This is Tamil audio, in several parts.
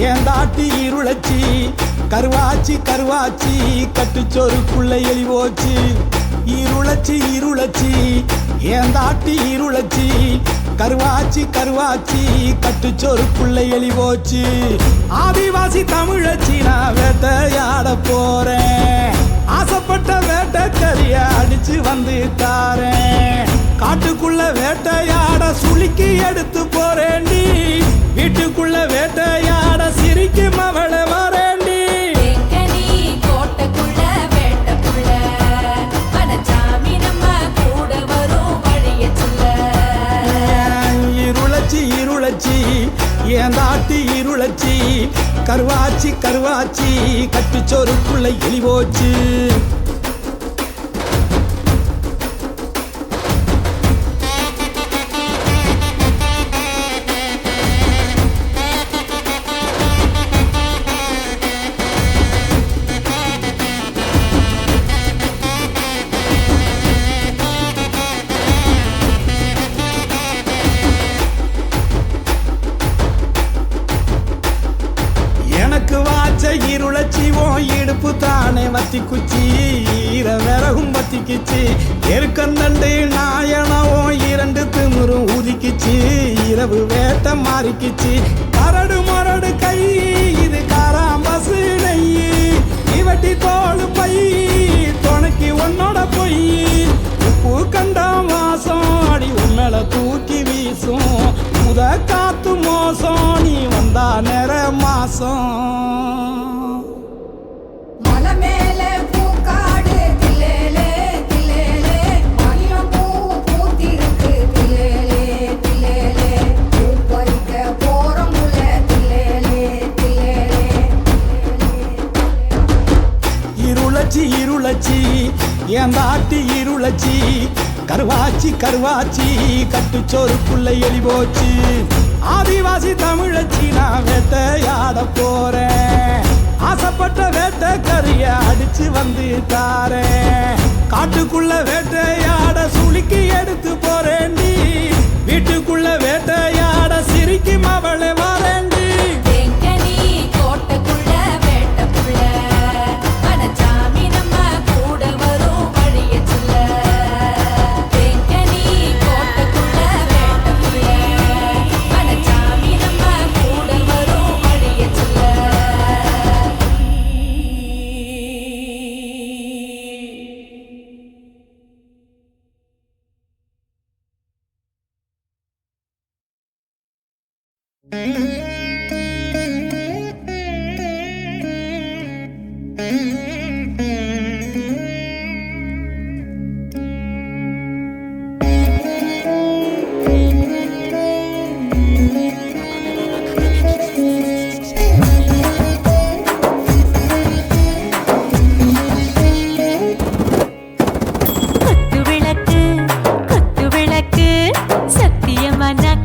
ஏந்தாட்டி இருளச்சி கருவாச்சி கருவாச்சி கட்டுச்சோறுக்குள்ள எலி போச்சு. இருளச்சி இருளச்சி ஏந்தாட்டி இருளச்சி கருவாச்சி கருவாச்சி கட்டுச்சோறுக்குள்ள எலி போச்சு. ஆதிவாசி தமிழச்சி நான் வேட்டையாட போறேன். ஆசைப்பட்ட வேட்டைக்கறிய அடிச்சு வந்து தாரேன். காட்டுக்குள்ள வேட்டையாட சுளுக்கி எடுத்து போறேண்டி. வீட்டுக்குள்ள வேட்டையாட சிரிக்கும் அவளை வரேண்டி. கோட்டைக்குள்ள வேட்டைக்குள்ள மனச்சாமி நம்ம கூட வரும் வழிய சொல்ல. இருளச்சி இருளச்சி ஏந்தாட்டி இருளச்சி கருவாச்சி கருவாச்சி கட்டுச்சோறுக்குள்ள எலி போச்சு. எனக்கு வாச்ச இருளச்சி உன் இடுப்பு தானே வத்தி குச்சி. ஈர விறகும் வத்திக்குச்சு. எருக்கந்தண்டு நாயனவும் இரண்டு திமுறும் ஊதிக்குச்சு. இரவு வேட்டை மாறிக்குச்சு. கரடு மரடு கை இது காராம்பசு நெய். இவட்டி தோளு பை துணைக்கு உன்னோட பொய். உப்பு கண்டம் வாசம் அடி உண்மையில தூக்கி வீசும். முத காத்து மோசம் நீ வந்தா நேர மாசம். மலை மேல பூக்காடு தில்லேலே தில்லேலே மணியம் பூ பூத்திருக்கு தில்லேலே தில்லேலே பூ பறிக்க போறோம் உள்ள தில்லேலே தில்லேலே. இருளச்சி இருளச்சி ஏந்தாட்டி இருளச்சி கருவாச்சி கருவாச்சி கட்டுச்சோறுக்குள்ள எலி போச்சு. ஆதிவாசி தமிழச்சி நான் வேட்டையாட போறேன். ஆசைப்பட்ட வேட்டைக்கறிய அடிச்சு வந்து தாரேன். காட்டுக்குள்ள வேட்டையாட சுளுக்கி எடுத்து போறேண்டி. வீட்டுக்குள்ள வேட்டையாட சிரிக்கும் அவளை வரேண்டி. கோட்டைக்குள்ள வேட்டைக்குள்ள மனச்சாமி நம்ம கூட வரும் வழிய சொல்ல. கோட்டைக்குள்ள வேட்டைக்குள்ள மனச்சாமி நம்ம கூட வரும் வழிய சொல்ல.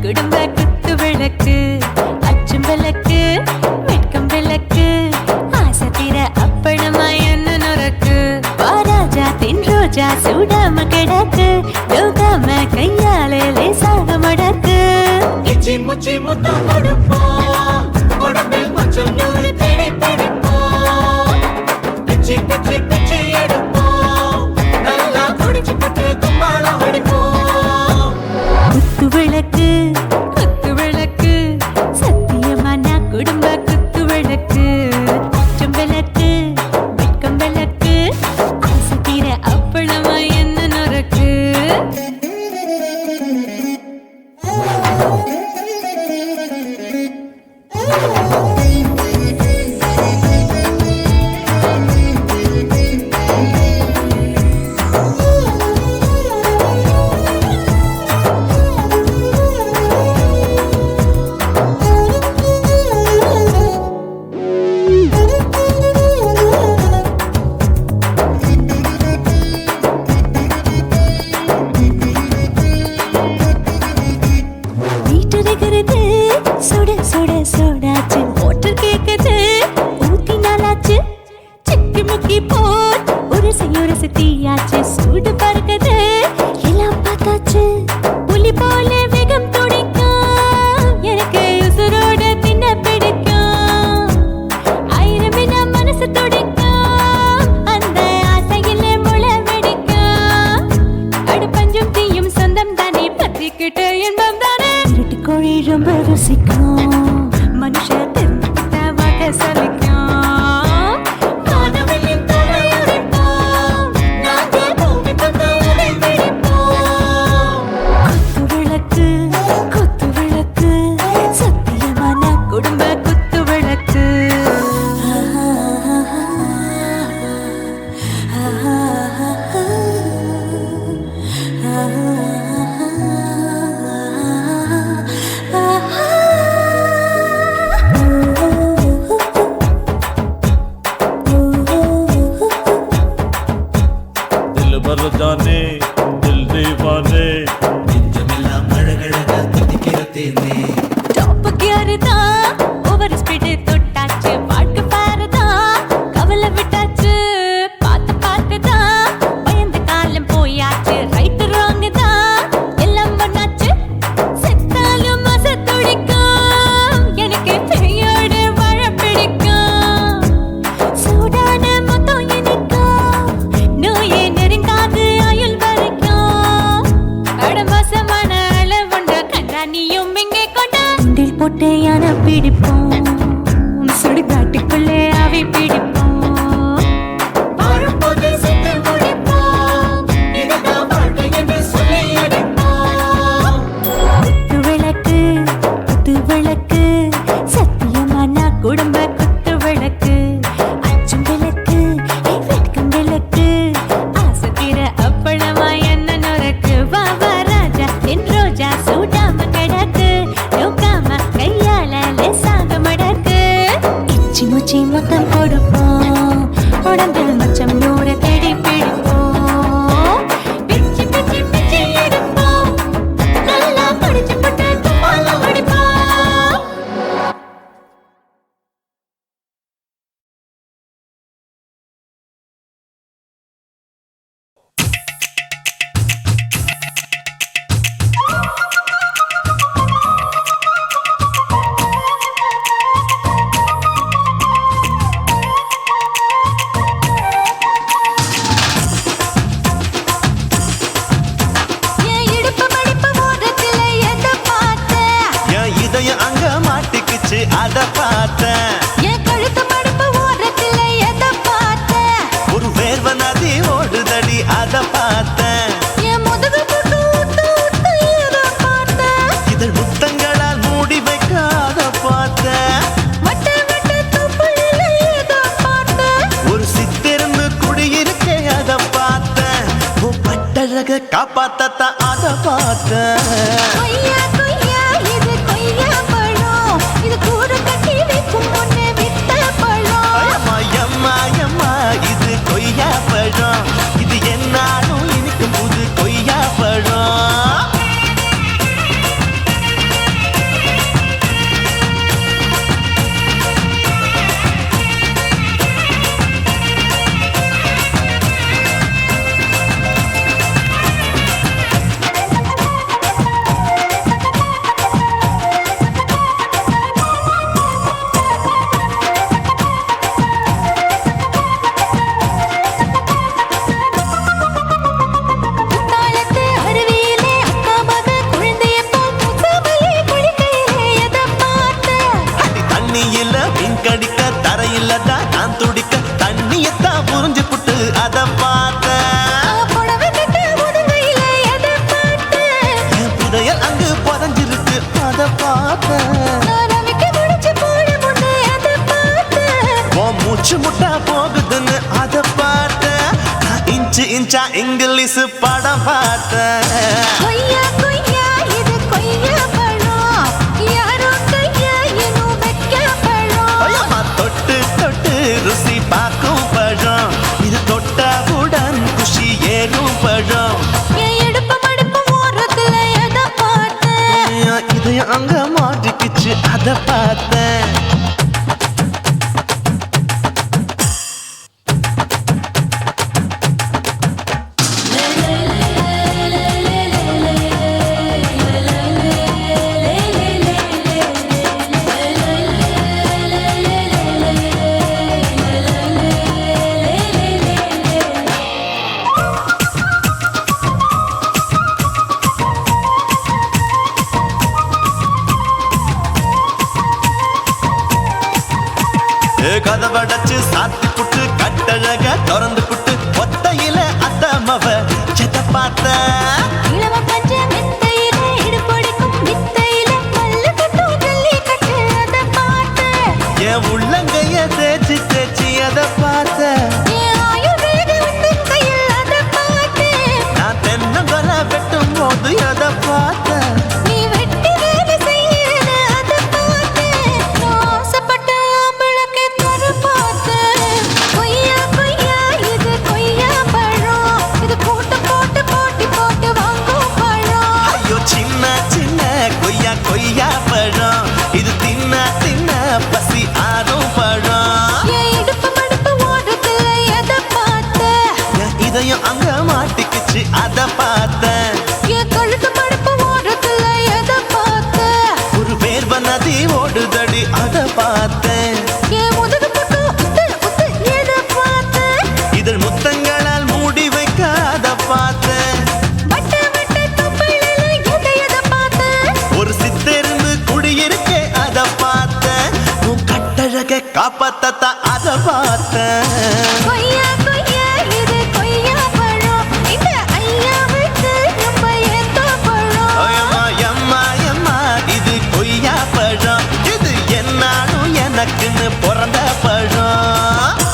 குடும்ப குத்து விளக்கு அச்சும் விளக்கு வெட்கம் விளக்கு ஆசத்திர அப்பளமா என்ன நொறக்கு வாராஜா தின் ரோஜா சூடாம கிடக்கு யோகாம கையாலே லேசாக மடக்கு இச்சி முச்சி முத்தம் கொடுப்போம் உடம்பில் கொஞ்சம் நூறு தேடி பிடிப்போம் பிச்சி பிச்சி பிச்சி எடுப்போம் நல்லா குடிச்சு பட்டு கும்பாலம் அடிப்போம் குத்து விளக்கு குத்து விளக்கு சத்தியமான குடும்ப குத்து விளக்கு அச்சும் விளக்கு வெட்கம் விளக்கு ஆசத்திர அப்பளமா என்ன நொறக்கு குடும்ப குத்து விளக்கு அச்சும் விளக்கு வெட்கம் விளக்கு ஆசத்திர அப்பளமா என்ன நொறக்கு வா வா ராஜா என் ரோஜா சூடாம கிடக்கு நோக்காம கையால லேசாக மடக்கு இச்சி முச்சி மொத்தம் கொடுப்போம் உடம்பில் மச்சம் நூறு தேடி பிடிப்போம் பிச்சி பிச்சி பிச்சி எடுப்போம் நல்லா படிச்சு போட்டு துப்பால படிப்போம் என் இடுப்பு மடிப்பு ஓரத்துல எதை பார்த்தேன் என் இதயம் அங்க மாட்டிக்கிச்சு அத பார்த்தேன் என் கழுத்து மடிப்பு ஓரத்துல எதை பார்த்தேன் ஒரு வேர்வ நதி ஓடுதடி அத பார்த்தேன் என் முதுகு புட்டு ஊத்து ஊத்து எதை பார்த்தேன் இதழ் முத்தங்களால் மூடி வைக்க அத பார்த்தேன் வட்ட வட்ட தொப்புளில எதை பார்த்தேன் ஒரு சித்திருந்து குடியிருக்கே அத பார்த்தேன் உன் பட்டழக காப்பாத்தத்தான் அத பார்த்தேன் கொய்யா கொய்யா இது கொய்யா பழம் இது கூடு கட்டி வைக்கும் முன்னே வித்த பழம் அம்மா எம்மா எம்மா இது கொய்யா பழம் இது என்னாலும் இனிக்கும் புது கொய்யா பழம் குத்தாலத்து அருவியிலே அக்கா மக குழந்தைய போல் முசாமலே குளிக்கையிலே எதை பார்த்தேன் அடி தண்ணியில மீன் கடிக்க தரையில தான் நான் துடிக்க தண்ணியத்தான் புரிஞ்சு புட்டு அத பார்த்தேன் புடவை கட்ட முதுகையில எதை பார்த்தேன் என் புதையல் அங்கு புதஞ்சிருக்கு அத பார்த்தேன் நான் ரவிக்கு முடிச்சு போட முன்னே எதை பார்த்தேன் உன் மூச்சு முட்டா போகுதுன்னு அத பார்த்தேன் நான் இன்ச்சு இன்ச்சா இங்கிலீஷ் படம் பார்த்தேன் கொய்யா கொய்யா இது கொய்யா பழம் யாரோ கையா இன்னும் வைக்க பழம் ஐயம்மா தொட்டு தொட்டு ருசி பார்க்கும் பழம் இது தொட்டவுடன் குஷி ஏறும் பழம் என் இடுப்பு மடிப்பு ஓரத்துல எதை பார்த்தேன் என் இதயம் அங்க மாட்டிக்கிச்சு அத பார்த்தேன் கதவடைச்சு சாத்தி புட்டு கட்டழக திறந்து புட்டு ஒத்தையில அத்தமவ செத்த பார்த்த இளவ பஞ்ச மெத்தையில இடுப்படிக்கும் வித்தையில பல்லு கட்டும் ஜல்லி கட்டு அதை பார்த்தேன் என் உள்ளங்கைய தேய்ச்சி தேய்ச்சி அத பார்த்த என் ஆயுர்வேத உந்தன் கையில் அதை பார்த்தேன் நான் தென்னங்கொலை வெட்டும் போது அத பார்த்த நீ வெட்டி வேலை செய்யறது அதை பார்த்தேன் நான் ஆசைப்பட்ட ஆம்பளுக்கு தர பார்த்தேன் கொய்யா கொய்யா இது கொய்யா பழம் இது கூட்டு போட்டு போட்டி போட்டு வாங்கும் பழம் ஐயோ சின்ன சின்ன கொய்யா கொய்யா பழம் இது தின்ன தின்ன பசி ஆறும் பழம் என் இடுப்பு மடிப்பு ஓரத்துல எதை பார்த்தேன் என் இதயம் அங்க மாட்டிக்கிச்சு அத பார்த்தேன் என் கழுத்து மடிப்பு ஓரத்துல எதை பார்த்தேன் ஒரு வேர்வ நதி ஓடுதடி அத பார்த்தேன் என் முதுகு புட்டு உத்து உத்து எதை பார்த்தேன் இதழ் முத்தங்களால் மூடி வைக்க அத பார்த்தேன் வட்ட வட்ட தொப்புளில எதை பார்த்தேன் ஒரு சித்திருந்து குடியிருக்கே அத பார்த்தேன் உன் கட்டழக காப்பாத்தத்தான் அத பார்த்தேன் கொய்யா கொய்யா இது கொய்யா பழம் இந்த ஐயாவுக்கு ரொம்ப ஏத்த பழம் எம்மா எம்மா எம்மா இது கொய்யா பழம் இது என்னாலும் உனக்குன்னு பிறந்த பழம்.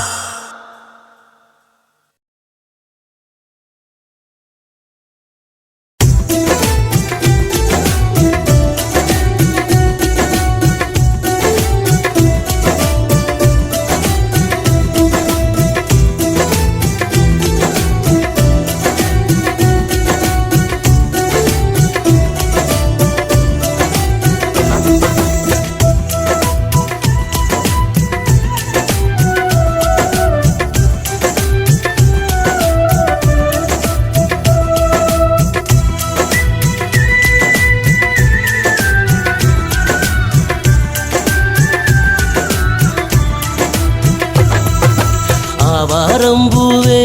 ஆவாரம்பூவே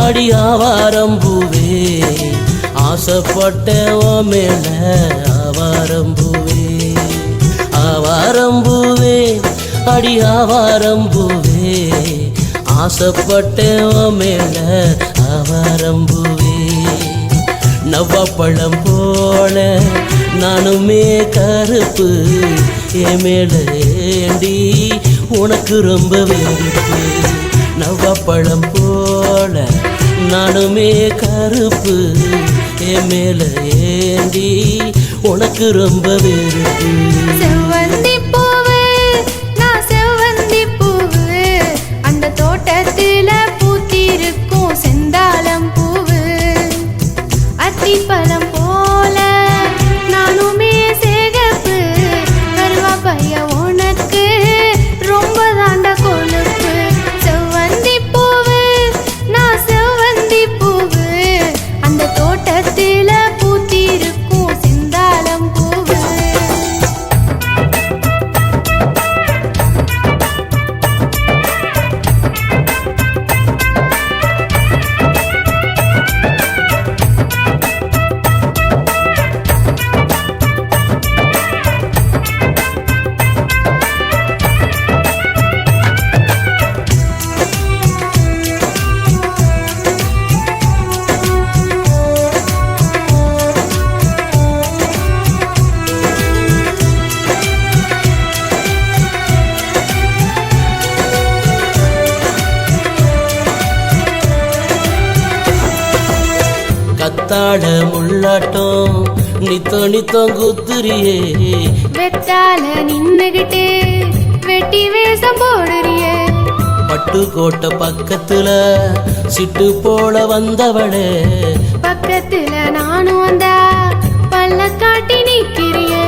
அடி ஆவாரம்பூவே ஆசைப்பட்டவன் மேல ஆவாரம்பூவே ஆவாரம்பூவே அடி ஆவாரம்பூவே ஆசைப்பட்டவன் மேல ஆவாரம்பூவே நவ்வப்பழம் போல நானுமே கருப்பு என் மேல ஏண்டி உனக்கு ரொம்ப வெறுப்பு நவ்வப்பழம் போல நானுமே கருப்பு என் மேல ஏண்டி உனக்கு ரொம்ப வெறுப்பு செவ்வந்தி பூவு நான் செவ்வந்தி பூவு அந்த தோட்டத்துல பூத்திருக்கும் செந்தாளம் பூவு அத்திப்பழம் போல நானுமே சேகப்பு கருவாப்பைய உனக்கு ரொம்ப தாண்ட கொழுப்பு செவ்வந்தி பூவு நான் செவ்வந்தி பூவு அந்த தோட்டத்துல பூத்திருக்கும் செந்தாளம் பூவு கத்தாட முள்ளாட்டம் நித்தம் குத்துரியே வெத்தால நின்னுகிட்டு வெட்டி வேஷம் போடுறியே பட்டுக்கோட்டை பக்கத்துல சிட்டு போல வந்தவளே பக்கத்துல நானும் வந்தா பல்ல காட்டி நிக்கிறியே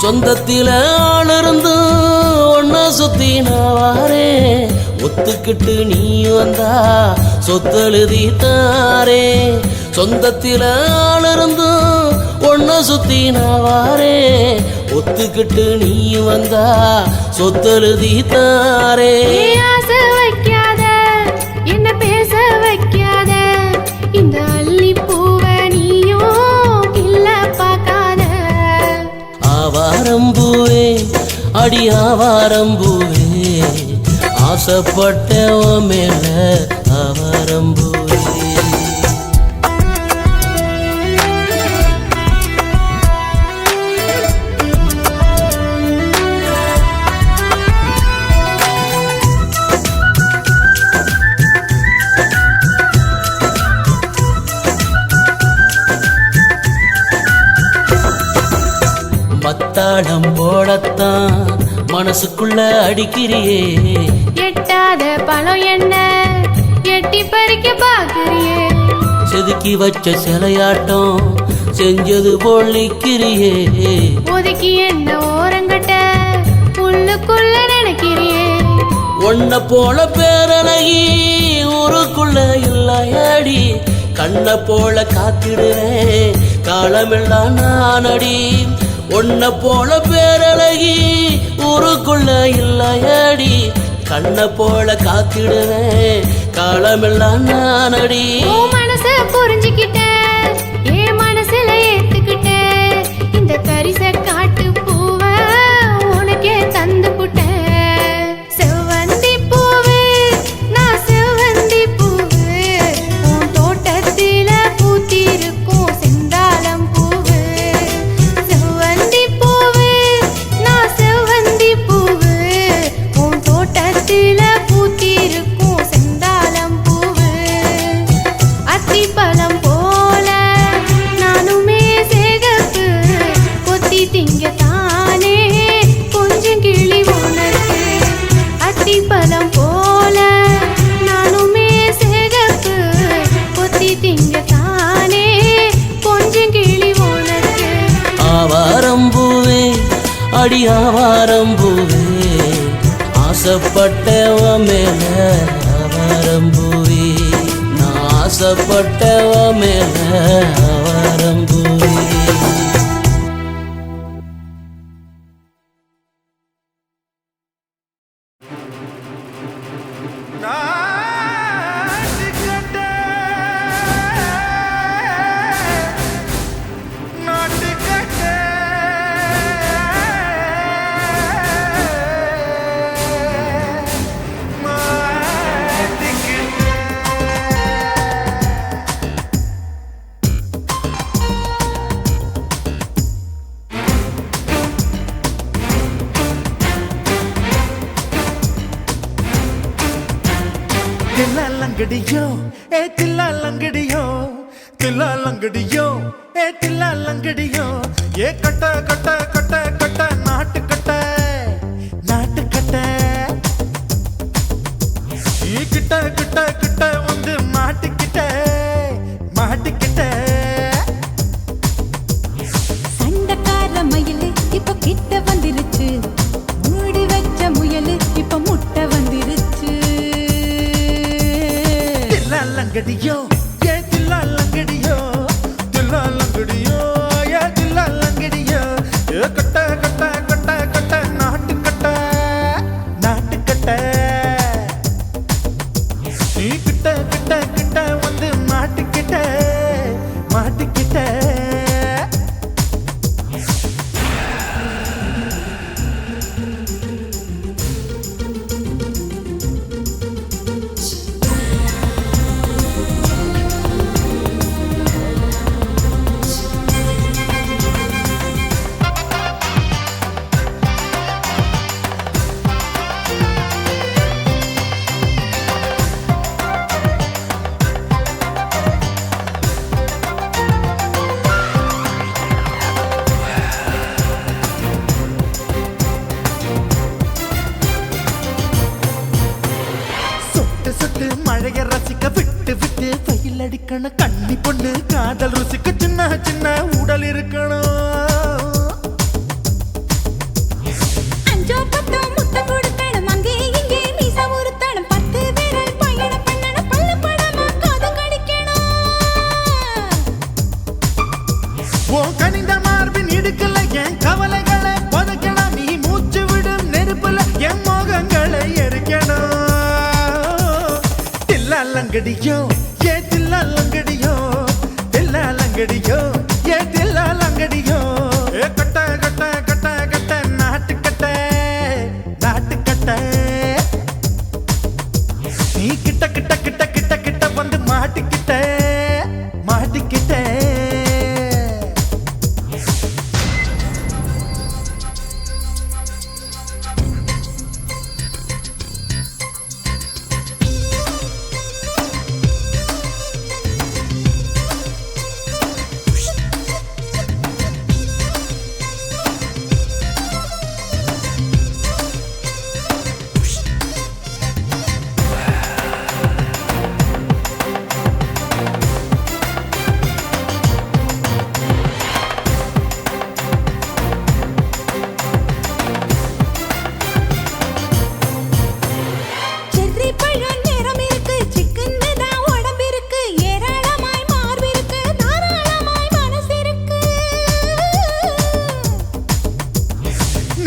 சொந்தத்தில ஆளிருந்து ஒன்ன சுத்தி நான் வாரே ஒத்துக்கிட்டு நீ வந்தா சொத்தெழுதி தாரே சொந்தத்தில ஆளிருந்து ஒன்ன சுத்தி நான் வாரே ஒத்துக்கிட்டு நீ வந்தா சொத்தெழுதி தாரே ஆசை வைக்காத என்ன பேச வைக்காத இந்த அள்ளி பூவை நீயும் இல்ல பார்க்காத ஆவாரம்பூவே அடி ஆவாரம்பூவே ஆசைப்பட்டவன் மேல ஆவாரம்பூவே மத்தாளம் போடத்தான் மனசுக்குள்ள அடிக்கிறியே எட்டாத பழம் என்ன எட்டி பறிக்க பாக்குறியே செதுக்கி வச்ச சிலையாட்டம் செஞ்சது போல் நிக்கிறியே ஒதுக்கி என்ன ஓரங்கட்ட உள்ளுக்குள்ள நினைக்கிறியே ஒன்ன போல பேரழகி ஊருக்குள்ள இல்லையாடி கண்ண போல காத்திடுறேன் காலமெல்லாம் நானடி ஒன்ன போல பேரழகி ஊருக்குள்ள இல்லையாடி கண்ண போல காத்திடுறேன் காலமெல்லாம் நானடி உன் மனச புரிஞ்சுக்கிட்டேன் என் மனசுல ஏத்துக்கிட்டேன் இந்த கரிச காட்டு பூவை உனக்கே தந்து புட்டேன் செவ்வந்தி பூவு நான் செவ்வந்தி பூவு உன் தோட்டத்தில பூத்திருக்கும் செந்தாளம் பூவு செவ்வந்தி பூவு நான் செவ்வந்தி பூவு ஆசைப்பட்டவ மேல அவரம்பூவி நான் ஆசைப்பட்டவ மேல அவரம்பூவி தில்லாலங்கடியோ ஏ தில்லாலங்கடியோ தில்லாலங்கடியோ ஏ தில்லாலங்கடியோ ஏ கட்ட கட்ட கட்ட கட்ட நாட்டு கட்ட நாட்டு கட்ட நீ கிட்ட கிட்ட கிட்ட வந்து மாட்டிக்கிட்ட மாட்டிக்கிட்ட சண்டக்கார மயிலு இப்ப கிட்ட வந்துருச்சு மூடி வச்ச முயலு இப்ப முட்டை வந்துருச்சு தில்லாலங்கடியோ ஏ தில்லாலங்கடியோ தில்லாலங்கடியோ ஏ தில்லாலங்கடியோ ஏ கட்ட கட்ட கட்ட கட்ட நாட்டு கட்ட நாட்டு கட்ட நீ கிட்ட கிட்ட கிட்ட வந்து மாட்டிக்கிட்ட மாட்டிக்கிட்ட சொட்டு மழைய ரசிக்க விட்டு விட்டு வெயில் அடிக்கணும் கண்ணி பொண்ணு காதல் ருசிக்க சின்ன சின்ன உடல் இருக்கணும் அஞ்சோ பத்தோ முட்டை கொடுக்கணும் அங்கே இங்கே மீச உறுத்தணும் 10 விரல் பயணம் பண்ணணும் பல்லு படமா காது கடிக்கணும் ஓ கனிந்த மார்பின் இடுக்கல என் கவலைகளை பதுக்கணும் நீ மூச்சு விடும் நெருப்புல என் மோகங்களை எரிக்கணும் தில்லாலங்கடியோ ஏ தில்லாலங்கடியோ தில்லாலங்கடியோ ஏ தில்லாலங்கடியோ ஏ கட்ட கட்ட கட்ட கட்ட நாட்டு கட்ட நாட்டு கட்ட நீ கிட்ட கிட்ட கிட்ட கிட்ட கிட்ட வந்து மாட்டிக்கிட்ட மாட்டிக்கிட்ட செர்ரி பழம் நிறம் இருக்கு சிக்கன்னு தான் உடம்பு இருக்கு ஏராளமாய் மார்பு இருக்கு தாராளமாய் மனசு இருக்கு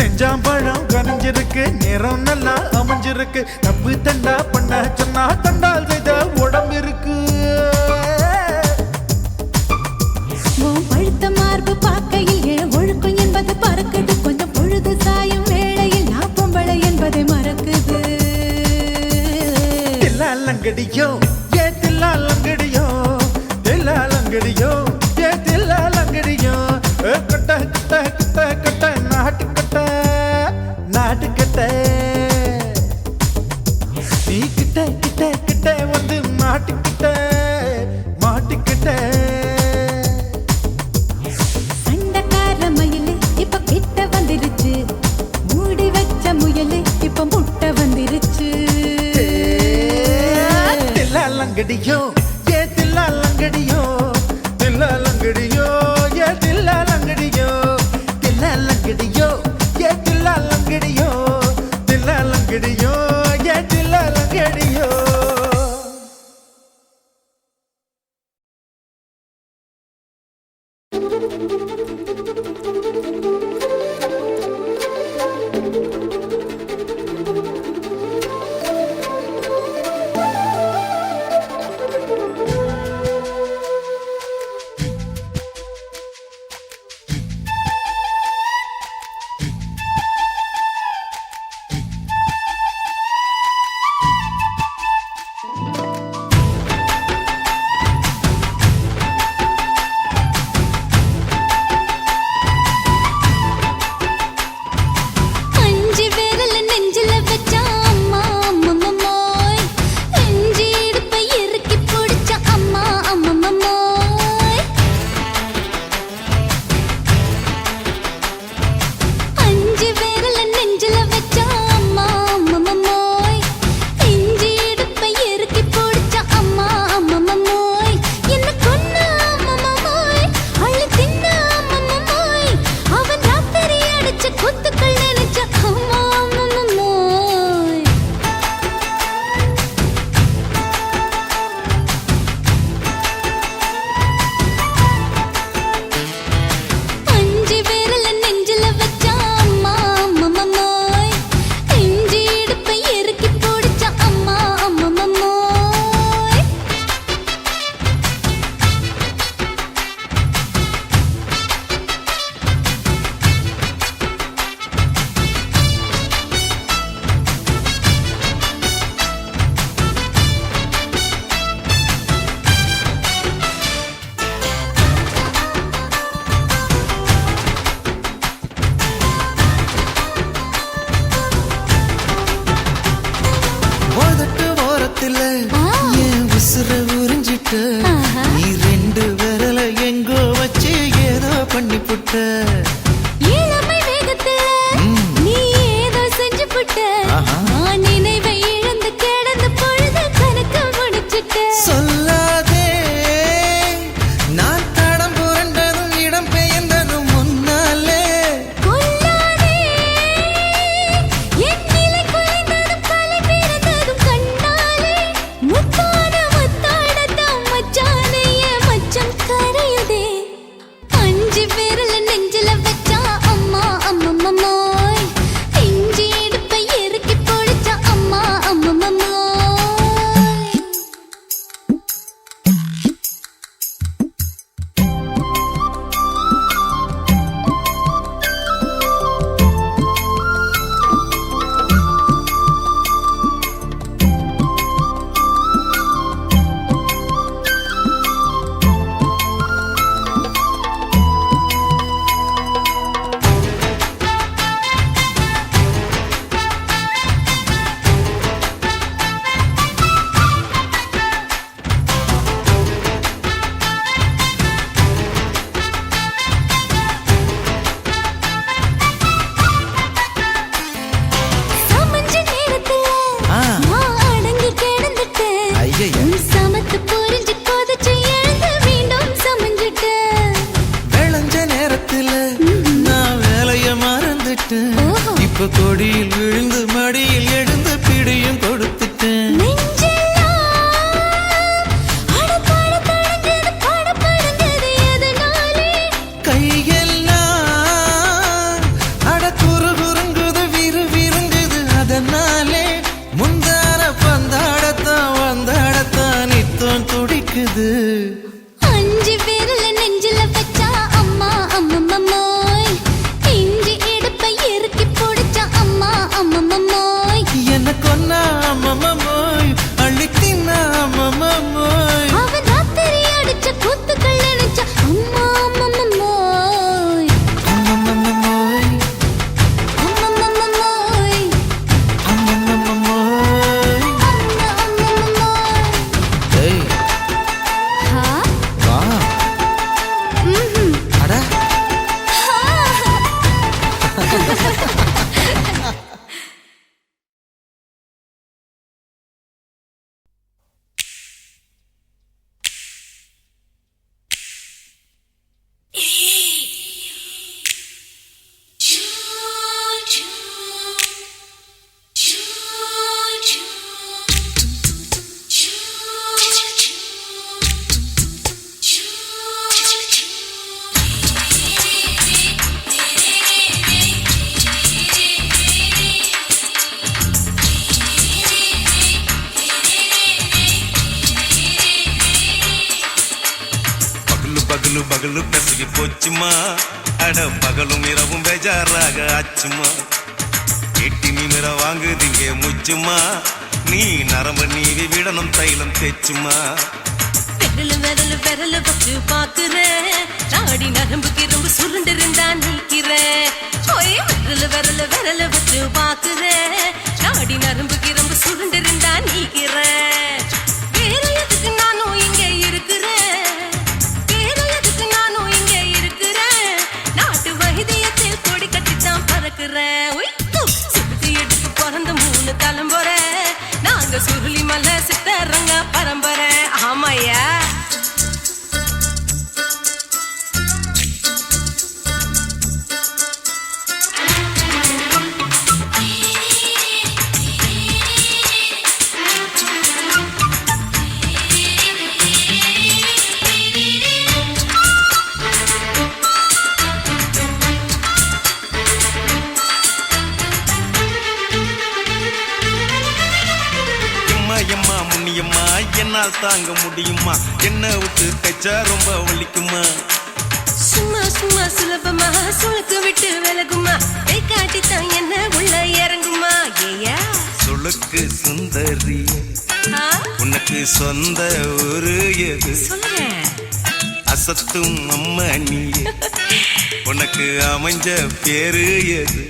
நெஞ்சாம்பழம் கனிஞ்சிருக்கு நிறம் நல்லா அமைஞ்சிருக்கு தப்பு தண்டா பண்ண சொன்னா தண்டால் செய்த உடம்பு இருக்கு உன் பழுத்த மார்பு பார்க்கையில் என் ஒழுக்கம் என்பது பறக்குது கொஞ்சம் பொழுது சாயும் வேளையில் நான் பொம்பளை என்பதை மறக்குது தில்லாலங்கடியோ ஏ தில்லாலங்கடியோ தில்லாலங்கடியோ ஏ தில்லாலங்கடியோ ஏ கட்ட கட்ட கட்ட கட்ட நாட்டு கட்ட நாட்டு கட்ட நீ கிட்ட கிட்ட கிட்ட வந்து மாட்டிக்கிட்ட மாட்டிக்கிட்ட சண்டக்கார மயிலு இப்ப கிட்ட வந்துருச்சு மூடி வச்ச முயலு இப்ப முட்டை வந்துருச்சு தில்லாலங்கடியோ ஏ தில்லாலங்கடியோ தில்லாலங்கடியோ ஏ தில்லாலங்கடியோ தில்லாலங்கடியோ ஏ தில்லாலங்கடியோ தில்லாலங்கடியோ லங்கிடியோ ஏட்டில லங்கடியோ அஞ்சு விரல நெஞ்சில வச்சா அம்மா அம்மம்மோய் இஞ்சி இடுப்பை இறுக்கி பிடிச்ச அம்மா அம்மம்மோய் அஞ்சு விரல நெஞ்சில வச்சா அம்மா அம்மம்மோய் இஞ்சி இடுப்பை இறுக்கி பிடிச்ச அம்மா அம்மம்மோய் என்ன கொன்ன அம்மம்மோய் அள்ளி தின்ன அம்மம்மோய் அவன் ராத்திரி அடிச்ச குத்துக்கள் நினைச்ச அம்மா அம்மம்மோய் அஞ்சு விரல நெஞ்சில வச்சா அம்மா அம்மம்மோய் இஞ்சி இடுப்பை இறுக்கி பிடிச்ச அம்மா அம்மம்மோய் ஓதட்டு ஓரத்துல என் உசுர உறிஞ்சிட்ட ஆஹா. நீ ரெண்டு விரல எங்கோ வச்சு ஏதோ பண்ணி புட்ட இளமை வேகத்துல நீ ஏதோ செஞ்சு புட்ட ஆஹா. நான் நினைவை இழந்து கிடந்த பொழுது கணக்கு முடிச்சிட்ட சொல்லாதே நான் தடம் புரண்டதும் இடம் பெயர்ந்ததும் முன்னாலே கொல்லாதே என் நிலை குலைந்ததும் கலை பிறந்ததும் கண்ணாலே முத்தான முத்தாடத்தான் மச்சானைய மச்சம் கரையுதே அஞ்சு விரல நெஞ்சில வச்சா அம்மா அம்மம்மோய் இஞ்சி இடுப்பை இறுக்கி பிடிச்ச அம்மா அம்மம்மோய் சமஞ்ச நேரத்துல ஆ. நான் அடங்கி கிடந்துட்டேன் ஐயைய. உன் சமத்து புரிஞ்சு கொதிச்சு எழுந்து மீண்டும் சமஞ்சிட்டேன் விளைஞ்ச நேரத்துல நான் வேலைய மறந்துட்டேன் ஓஹோ. இப்ப கொடியில் விழுந்து மடியில் எழுந்து பிடியும் கொடுத்துட்டேன் நெஞ்செல்லாம் அடப்பாட தடங்குது படபடங்குது எதனாலே கையெல்லாம் அட குறு குறுங்குது விறு விருங்குது அதனாலே முந்தான பந்தாடத்தான் வந்தாடத்தான் நித்தம் துடிக்குது அஞ்சு விரல நெஞ்சில வச்சா அம்மா அம்மம்மோய் இஞ்சி இடுப்பை இறுக்கி பிடிச்ச அம்மா அம்மம்மோய் என்ன கொன்னா அம்மம்மோய் அள்ளி தின்னா அம்மம்மோய் அவன் ராத்திரி அடிச்ச குத்துக்கள் நினைச்ச அம்மா அம்மம்மோய் அம்மம்மோய் அம்மம்மோய் அம்மம்மோய் அம்மா அம்மம்மோய் ஏய் ஹா பகலு பகலு பெசகி போச்சுமா அட பகலும் இரவும் பேஜாராக ஆச்சுமா எட்டி நிமிர வாங்குதீங்க முச்சுமா நீ நரம்பு நீவி விடணும் தைலம் தேச்சுமா விரல வச்சு பாக்குறேன் நாடி நரம்புக்கு ரொம்ப சுருண்டு இருந்தா நீக்கிறேன் விரல வச்சு பாக்குறேன் நாடி நரம்புக்கு ரொம்ப சுருண்டு இருந்தா நீக்கிறேன் வேற எதுக்கு நானும் இங்க இருக்கிறேன் வேற எதுக்கு நானும் இங்க இருக்கிறேன் நாட்டு வைத்தியத்தில் கொடி கட்டித்தான் பறக்கிறேன் சுத்தி எடுத்து பிறந்த 3 தலைமுறை நாங்க சுருளி மலை சித்தரங்க பரம்பரை ஆமாயா எம்மா முன்னியம்மா என்னால் தாங்க முடியுமா என்ன விட்டு தைச்சா ரொம்ப வலிக்குமா சும்மா சும்மா சுலபமா சுளுக்கு விட்டு விலகுமா கை காட்டித்தான் என்ன உள்ள இறங்குமா ஏயா சுளுக்கு சுந்தரி உனக்கு சொந்த ஊரு எது சொல்றேன் அசத்தும் அம்மா நீ உனக்கு அமைஞ்ச பேரு எது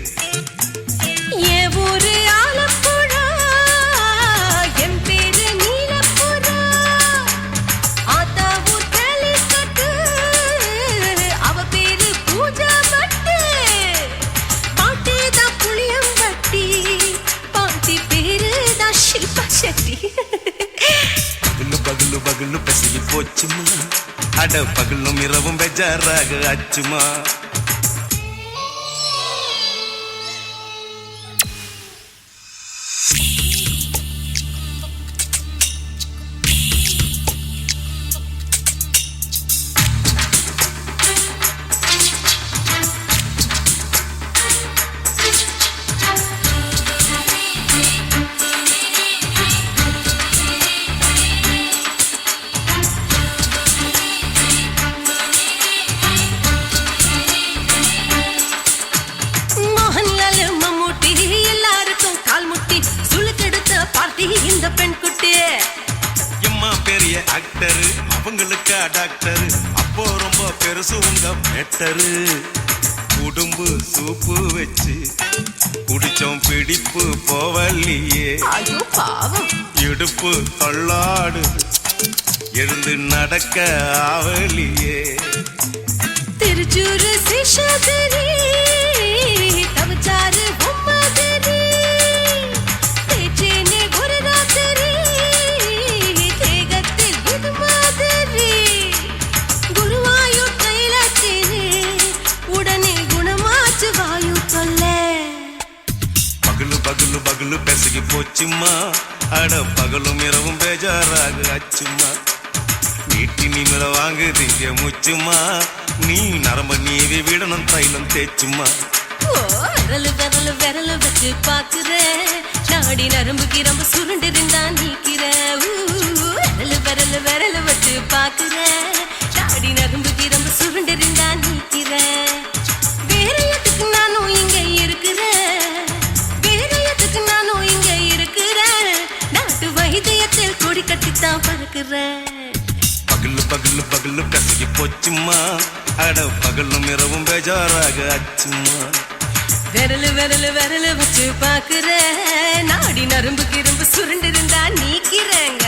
என் ஊரு ஆலப்புழா என் பேரு நீலப்புறா ஆத்தா ஊர் கேலிக்கட்டு அவ பேரு பூஜா பட்டு பாட்டி தான் புளியம்பட்டி பாட்டி பேரு தான் ஷில்பா செட்டி பகலு பகலு பகலு பெசகி போச்சுமா அட பகலும் இரவும் பெஜாராக ஆச்சுமா இந்த பெண் குட்டி எம்மா பெரிய ஆக்டர் அவங்களுக்கா டாக்டர் அப்போ ரொம்ப பெருசு உங்க மேட்டரு உடும்பு சூப்பு வச்சு குடிச்சோம் பிடிப்பு போவல்லையே ஐயோ பாவம் இடுப்பு தள்ளாடு எழுந்து நடக்க ஆவலியே திருச்சூரு சிஷாதிரி தவச்சாரு பொம்மதிரி தேச்சேனே ஒரு ராத்திரி தேகத்தில் இது மாதிரி குருவாயூர் தைலத்திரி உடனே குணமாச்சு வாயு தொல்லை பகலு பகலு பகலு பெசகி போச்சுமா அட பகலும் இரவும் பேஜாராக ஆச்சுமா நீட்டி நிமிர வாங்குதீங்க முச்சுமா நீ நரம்ப நீவி விடணும் தைலம் தேச்சுமா விரல வச்சு பாக்குறேன் நாடி நரம்புக்கு ரொம்ப சுருண்டு இருந்தா நீக்கிறேன் விரல வச்சு பாக்குறேன் நாடி நரம்புக்கு ரொம்ப சுருண்டு இருந்தா நீக்கிறேன் வேற எதுக்கு நானும் இங்க இருக்கிறேன் வேற எதுக்கு நானும் இங்க இருக்கிறேன் நாட்டு வைத்தியத்தில் கொடி கட்டித்தான் பறக்கிறேன் பகலு பகலு பகலு பெசகி போச்சுமா அட பகலும் இரவும் பேஜாராக ஆச்சுமா விரல வச்சு பாக்குறேன் நாடி நரம்புக்கு ரொம்ப சுருண்டு இருந்தா நீக்கிறேங்க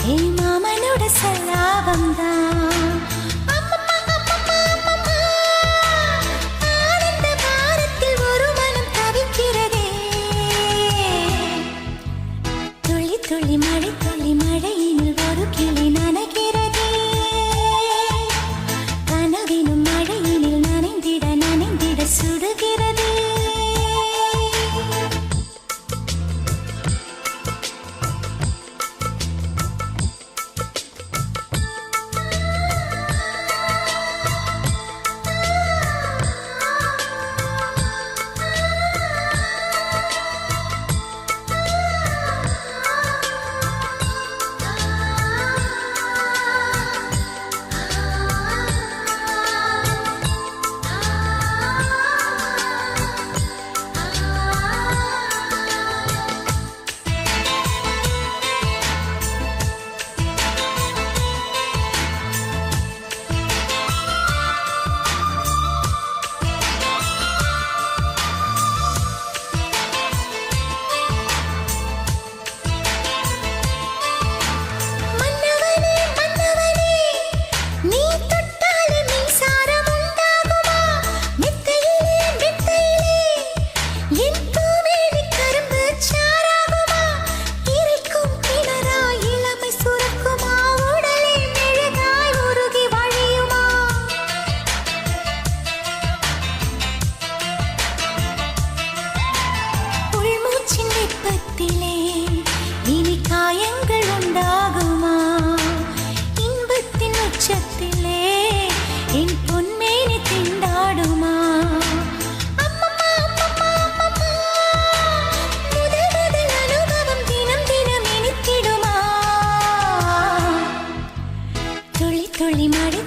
ஏய் மாமனோட சல்லாபம் தான் ஆனந்த பாரத்தில் ஒரு மனம் தவிக்கிறதே துளி துளி மழையினில் ஒரு கிளி நனைகிறதே கனவினும் மழையினில் நனைந்திட சுடுகிறதே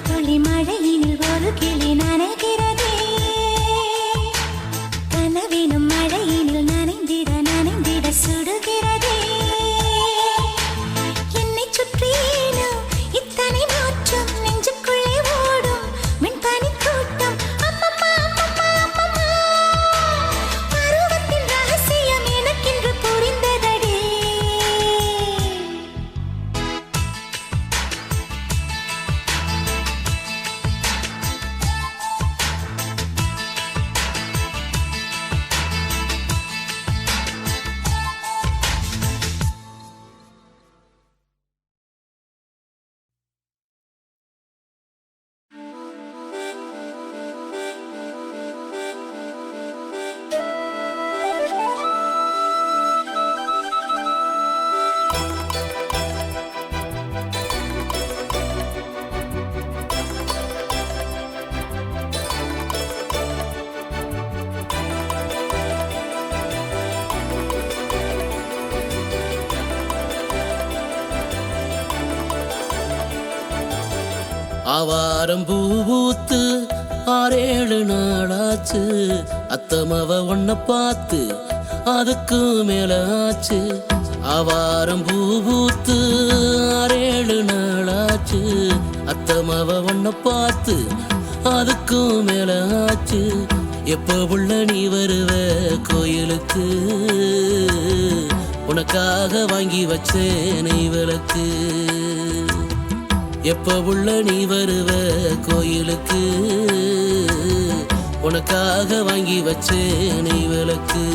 துளி மழையினில் ஒரு கிளி நனைகிறதே கனவினும் மழையினில் நனைந்திட சுடுகிறதே என்னை சுற்றினோ இத்தனை மாற்றம் நெஞ்சுக்குள்ளே ஓடும் மின்பனி கூட்டம் அம்மம்மா பருவத்தின் ரகசியம் எனக்கென்று புரிந்ததடே ஆவாரம் பூத்து 6-7 நாளாச்சு அத்தமவ ஒன்ன பார்த்து அதுக்கு மேல ஆச்சு ஆவாரம் பூத்து 6-7 நாளாச்சு அத்தமவ ஒன்ன பார்த்து அதுக்கு மேல ஆச்சு எப்ப உள்ள நீ வருவ கோயிலுக்கு உனக்காக வாங்கி வச்சேன் நெய் விளக்கு எப்ப உள்ள நீ வருவ கோயிலுக்கு உனக்காக வாங்கி வச்சேன் நெய் விளக்கு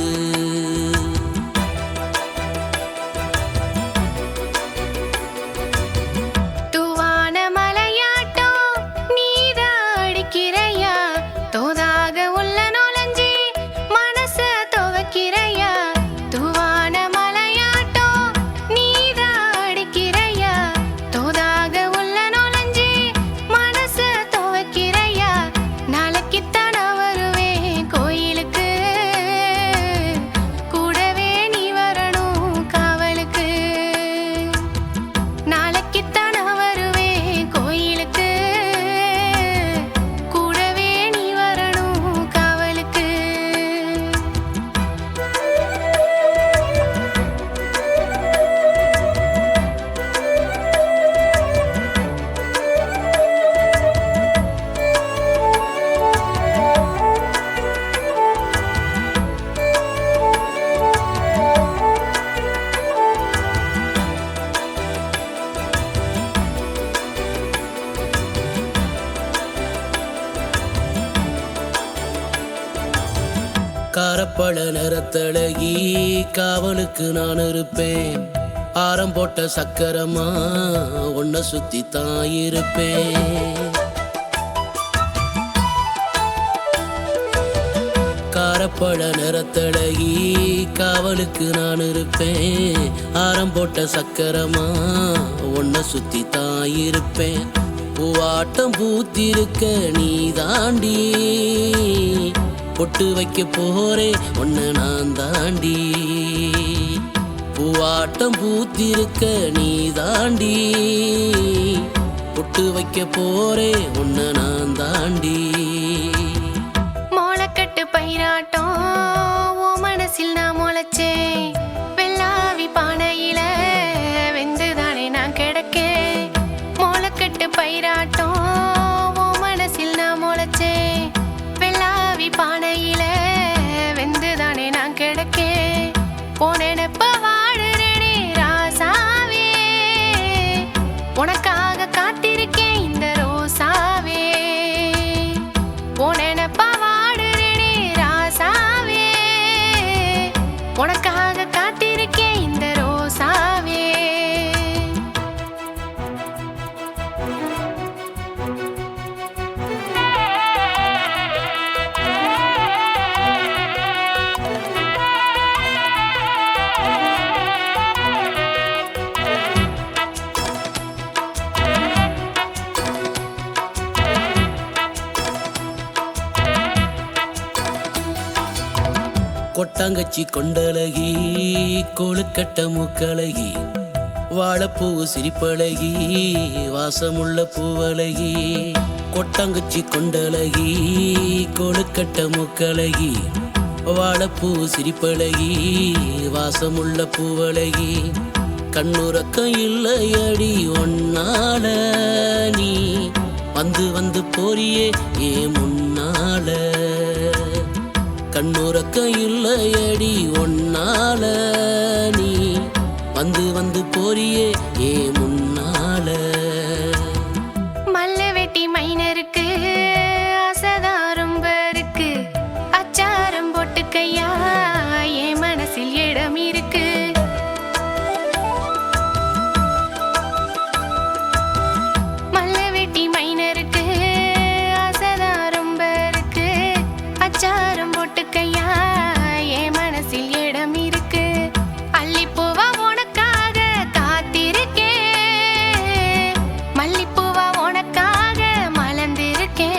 காரப்பழ நிறத்தழகி காவலுக்கு நான் இருப்பேன். ஆரம் போட்ட சக்கரமா உன்னை சுத்தி தான் இருப்பேன். காரப்பழ நிறத்தழகி காவலுக்கு நான் இருப்பேன். ஆரம் போட்ட சக்கரமா உன்னை சுத்தி தான் இருப்பேன். பூவாட்டம் பூத்திருக்க நீ தாண்டி பொட்டு வைக்க போறே உன்னை நான் தாண்டி. பூவாட்டம் பூத்திருக்க நீ தாண்டி பொட்டு வைக்க போறே உன்னை நான் தாண்டி. மோளக்கட்டு பயிராட்டம் ஓ மனசில் நான் முளைச்சேன். வெள்ளாவி பானையில வெந்துதானே நான் கிடக்கேன். மோளக்கட்டு பயிராட்டம் ஓ மனசில் நான் முளைச்சேன். வெள்ளாவி பானையில வெந்துதானே நான் கிடக்கேன். போனேனப்ப வாடுறேனே ராசாவே, உனக்காக காத்திருக்கேன் இந்த ரோசாவே. போனேனப்ப வாடுறேனே ராசாவே, உனக்காக காத்திருக்கேன் இந்த ரோசாவே. கொட்டாங்கச்சி கொண்டழகி கொழுக்கட்ட மூக்கழகி வாழைப்பூ சிரிப்பழகி வாசமுள்ள பூவழகி. கொட்டாங்கச்சி கொண்டழகி கொழுக்கட்ட மூக்கழகி வாழைப்பூ சிரிப்பழகி வாசமுள்ள பூவழகி. கண்ணுறக்கம் இல்லையடி ஒன்னால நீ வந்து வந்து போறியே ஏ முன்னால. கண்ணுறக்க இல்லையடி ஒன்னால நீ வந்து வந்து போறியே ஏ முன்னால. மல்ல வெட்டி மைனருக்கு ஆசைதான் ரொம்ப இருக்கு. அச்சாரம் போட்டு கையா என் மனசில் இடம் இருக்கு. மல்ல வெட்டி மைனருக்கு ஆசைதான் ரொம்ப இருக்கு. அச்சாரம் போட்டு கையா என் மனசில் இடம் இருக்கு. அள்ளிப்பூவா உனக்காக காத்திருக்கேன். மல்லிப்பூவா உனக்காக மலர்ந்திருக்கேன்.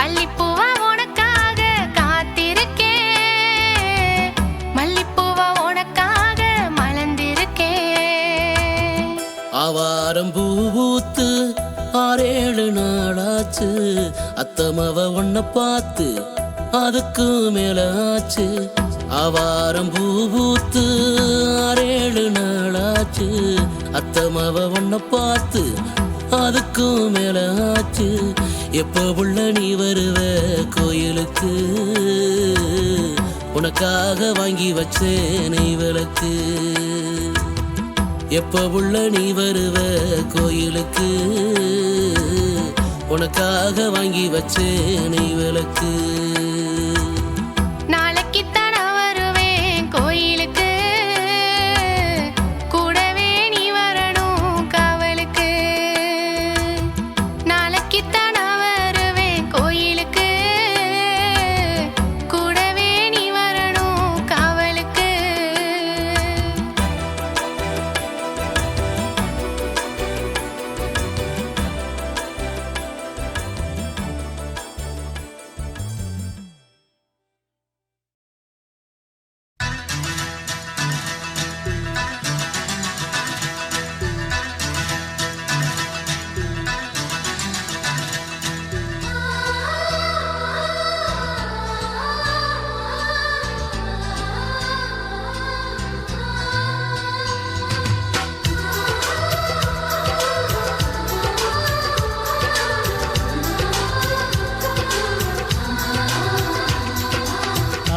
அள்ளிப்பூவா உனக்காக காத்திருக்கேன். மல்லிப்பூவா உனக்காக மலர்ந்திருக்கேன். ஆவாரம் பூத்து 6-7 நாளாச்சு. அத்தமவ உன்னை பார்த்து அதுக்கு மேல ஆச்சு. ஆவாரம் பூத்து 6-7 நாளாச்சு. அத்தமவ உன்னை பார்த்து அதுக்கு மேல ஆச்சு. எப்ப உள்ள நீ வருவ கோயிலுக்கு உனக்காக வாங்கி வச்சேன் நெய் விளக்கு. எப்ப உள்ள நீ வருவ கோயிலுக்கு உனக்காக வாங்கி வச்சேன் நெய் விளக்கு. நாளைக்குத்தான் நான் வருவேன் கோயிலுக்கு. கூடவே நீ வரணும் காவலுக்கு. நாளைக்குத்தான் நான் வருவேன் கோயிலுக்கு. கூடவே நீ வரணும் காவலுக்கு.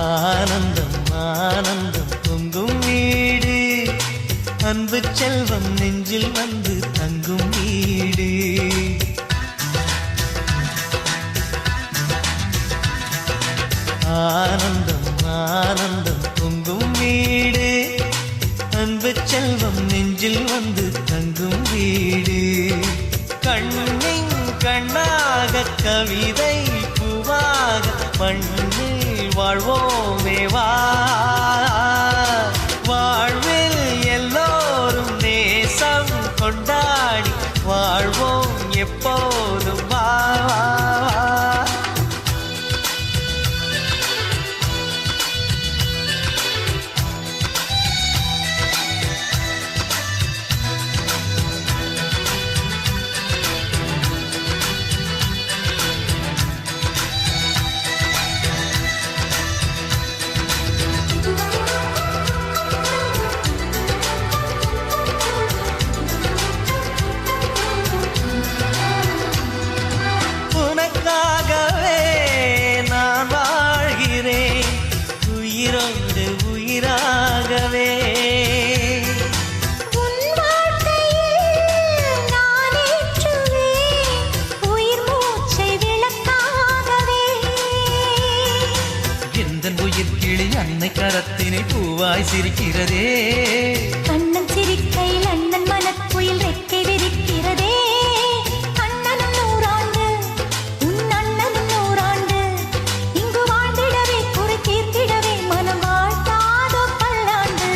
ஆனந்தம் ஆனந்தம் பொங்கும் வீடு, அன்பு செல்வம் நெஞ்சில் வந்து தங்கும் வீடு. ஆனந்தம் செல்வம் நெஞ்சில் வந்து தங்கும் வீடு கண்ணின் கண்ணாக கவிதை பூவாக மண்ணில் வாழ்வோமே வா வாழ்வில் எல்லோரும் நேசம் கொண்டாடி வாழ்வோம் எப்போதும் வா உனக்காகவே நான் வாழ்கிறேன் உயிரோடு உயிராகவே உன் வாழ்க்கையில் நான் ஏற்றுவேன் உயிர் மூச்சை விளக்காகவே எந்தன் உயிர் கிளி அன்னை கரத்தினை பூவாய் சிரிக்கிறதே அண்ணன் சிரிக்கையில் அண்ணன் மனக்குயில் ரெக்கை விரிக்கிறதே அண்ணனும் நூறாண்டு உன் அண்ணனும் நூறாண்டு இங்கு வாழ்ந்திடவே குறை தீர்த்திடவே மனம் வாழ்த்தாதோ பல்லாண்டு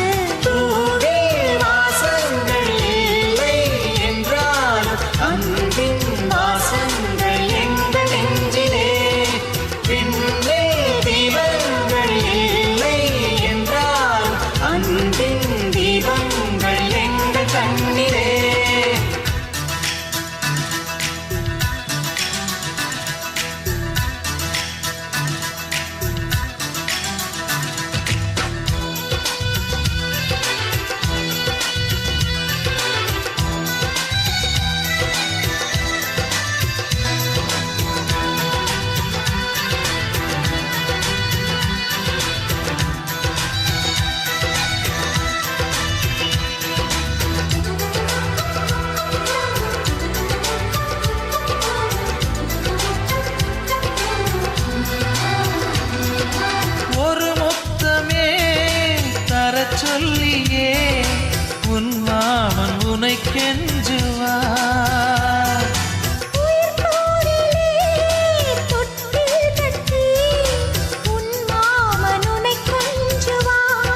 பூவில் வாசங்கள் இல்லை என்றாலும் அன்பின் வாசங்கள் எங்கள் நெஞ்சிலே பின்னே தீபங்கள் இல்லை என்றாலும் அன்பின் தீபங்கள் எங்கள் கண்ணிலே ஒரு முத்தமே தரச் சொல்லியே உன் மாமன் உனை கெஞ்சுவார் உயிர் போரிலே தொட்டில் கட்டி உன் மாமன் உன்னை கொஞ்சுவார்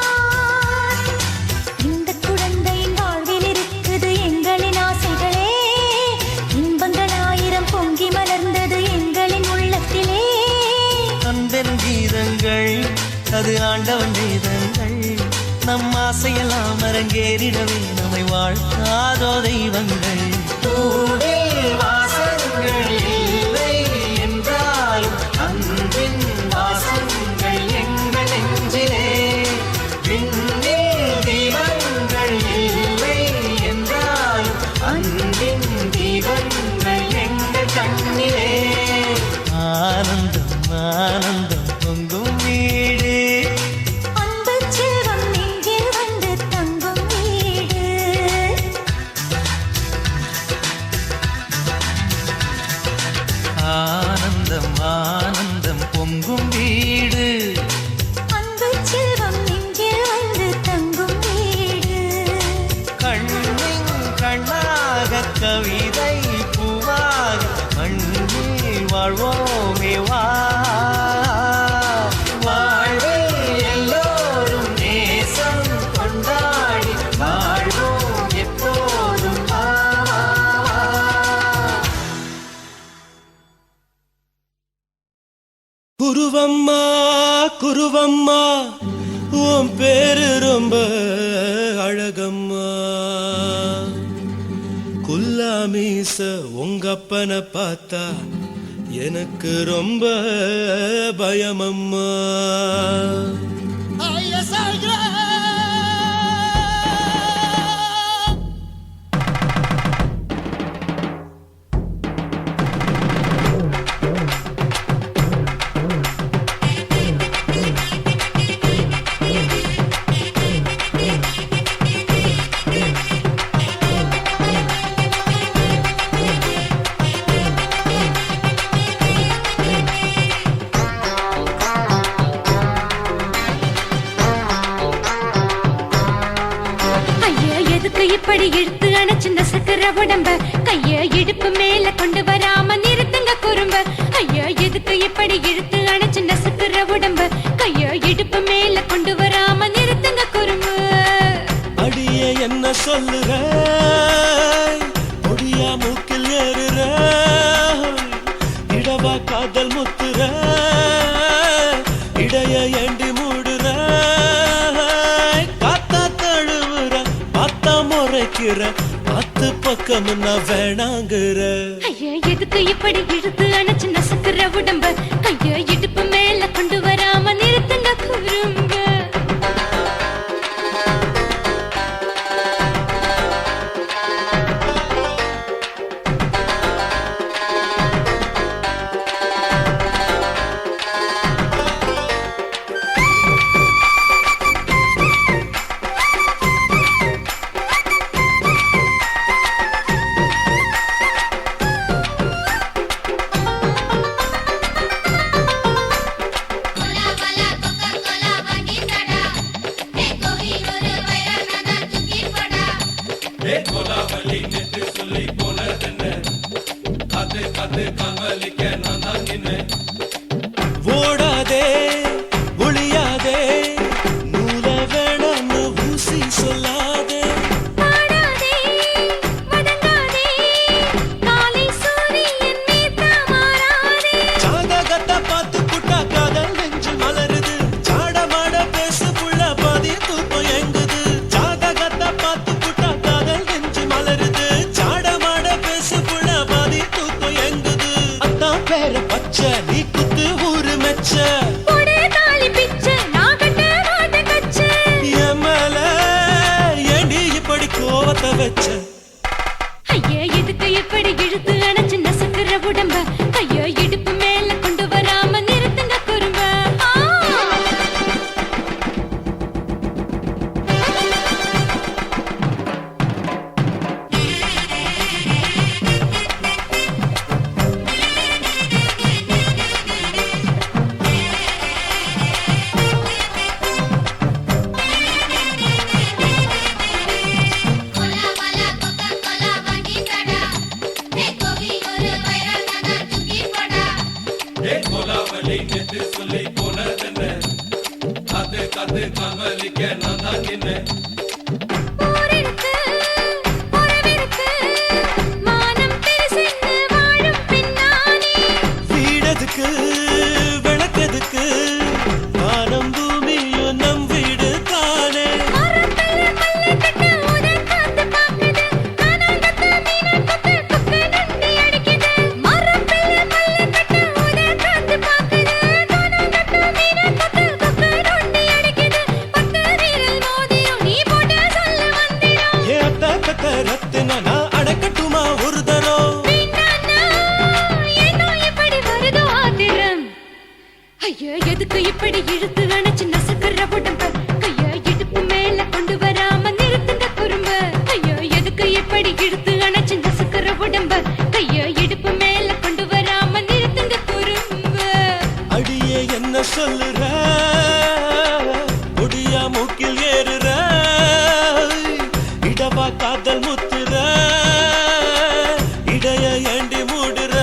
இந்த குழந்தையின் வாழ்வில் இருக்குது எங்களின் ஆசைகளே இன்பங்கள் ஆயிரம் பொங்கி மலர்ந்தது எங்களின் உள்ளத்திலே அன்பென் கீதங்கள் அது ஆண்டவன் வேதங்கள் நம் ஆசையெல்லாம் அரங்கேறிடவே நம்மை வாழ்த்தாதோ தெய்வங்கள் பூவில் வாசங்கள் இல்லை என்றாலும் அன்பின் வாசங்கள் எங்கள் நெஞ்சிலே விண்ணில் தீபங்கள் இல்லை என்றாலும் அன்பின் தீபங்கள் எங்கள் கண்ணிலே ஆனந்தம் ஆனந்தம் பொங்கும் வீடு அன்பு செல்வம் நெஞ்சில் வந்து தங்கும் வீடு ஆனந்தம் ஆனந்தம் பொங்கும் வீடு அன்பு செல்வம் நெஞ்சில் வந்து தங்கும் வீடு கண்ணின் கண்ணாக கவிதை பூவாக மண்ணில் வாழ்வோமே வா வாழ்வில் எல்லோரும் நேசம் கொண்டாடி வாழ்வோம் எப்போதும் வா, வா, வா. குருவம்மா குருவம்மா உன் பேரு ரொம்ப அழகம்மா குல்லாமீச உங்க அப்பனை பார்த்தா எனக்கு ரொம்ப பயமம்மா இழுத்து அணைச்சு நசுக்கிற உடம்ப கைய இடுப்பு மேல கொண்டு வராம நிறுத்துங்க குறும்ப ஐயா எதுக்கு இப்படி இழுத்து அணைச்சு நசுக்கிற உடம்ப கைய இடுப்பு மேல கொண்டு வராம நிறுத்துங்க குறும்ப அடியே என்ன சொல்லுற முடியா மூக்கில் ஏறுற இடவா காதல் முத்துற இடைய ஏண்டி மூடுற காத்தா தழுவுற பார்த்தா முறைக்கிற பத்து பக்கம் நான் வேணாங்குற ஐயா எதுக்கு இப்படி இழுத்து அணைச்சு நசுக்கிற உடம்ப கைய இடுப்பு மேல கொண்டு வராம நிறுத்துங்க குறும்ப ஓடாதே ஒளியாதே நூல வேணான்னு ஊசி சொல்லாதே பாடாதே வதங்காதே காலை சூரியன் மீதா மாறாதே ஜாதகத்தை பார்த்து புட்டா காதல் நெஞ்சு மலருது சாடமாட பேசு புள்ள பாதி தூக்கம் எங்குது ஜாதகத்தை பார்த்து புட்டா காதல் நெஞ்சு மலருது சாடமாட பேசு புள்ள பாதி தூக்கம் எங்குது அத்தான் பேர பச்சை நீ குத்து ஊரு மெச்ச ஒரே தாலி பிச்சை நான் கட்ட மாட்ட கச்சை என் மேல ஏண்டி இப்படி கோவத்தை வச்ச ஐயா எதுக்கு இப்படி இழுத்து அணைச்சு நசுக்கிற உடம்ப கைய இடுப்பு மேல கொண்டு வராம நிறுத்துங்க குறும்ப ஊரிருக்கு உறவிருக்கு மானம் பெருசென்னு வாழும் பின்னானே வீடதுக்கு விளக்கதுக்கு வானம் பூமியும் நம் வீடு தானே மரத்துல மல்லி கட்டு உதன் காத்து பாக்குது கானாங்கத்து மீன கொத்து குக்கு நண்டி அடிக்குது மரத்துல மல்லி கட்டு உதன் காத்து பாக்குது கானாங்கத்து மீன கொத்து குக்கு நண்டி அடிக்குது பத்து வீரல் மோதிரம் நீ போட்ட சொல்ல வந்திடும் ஏ அத்த கத்த ரத்தின நான் அடக்கட்டுமா ஒரு தரம் வேண்டாண்ணா, ஏனோ இப்படி வருதோ ஆத்திரம் ஐயா எதுக்கு இப்படி இழுத்து அணைச்சு நசுக்கிற உடம்ப கைய இடுப்பு மேல கொண்டு வராம நிறுத்துங்க குறும்ப ஐயா எதுக்கு இப்படி இழுத்து அணைச்சு நசுக்கிற உடம்ப கைய இடுப்பு மேல கொண்டு வராம நிறுத்துங்க குறும்ப அடியே என்ன சொல்லுற முடியா மூக்கில் ஏறுற இடவா காதல் முத்துற இடைய ஏண்டி மூடுற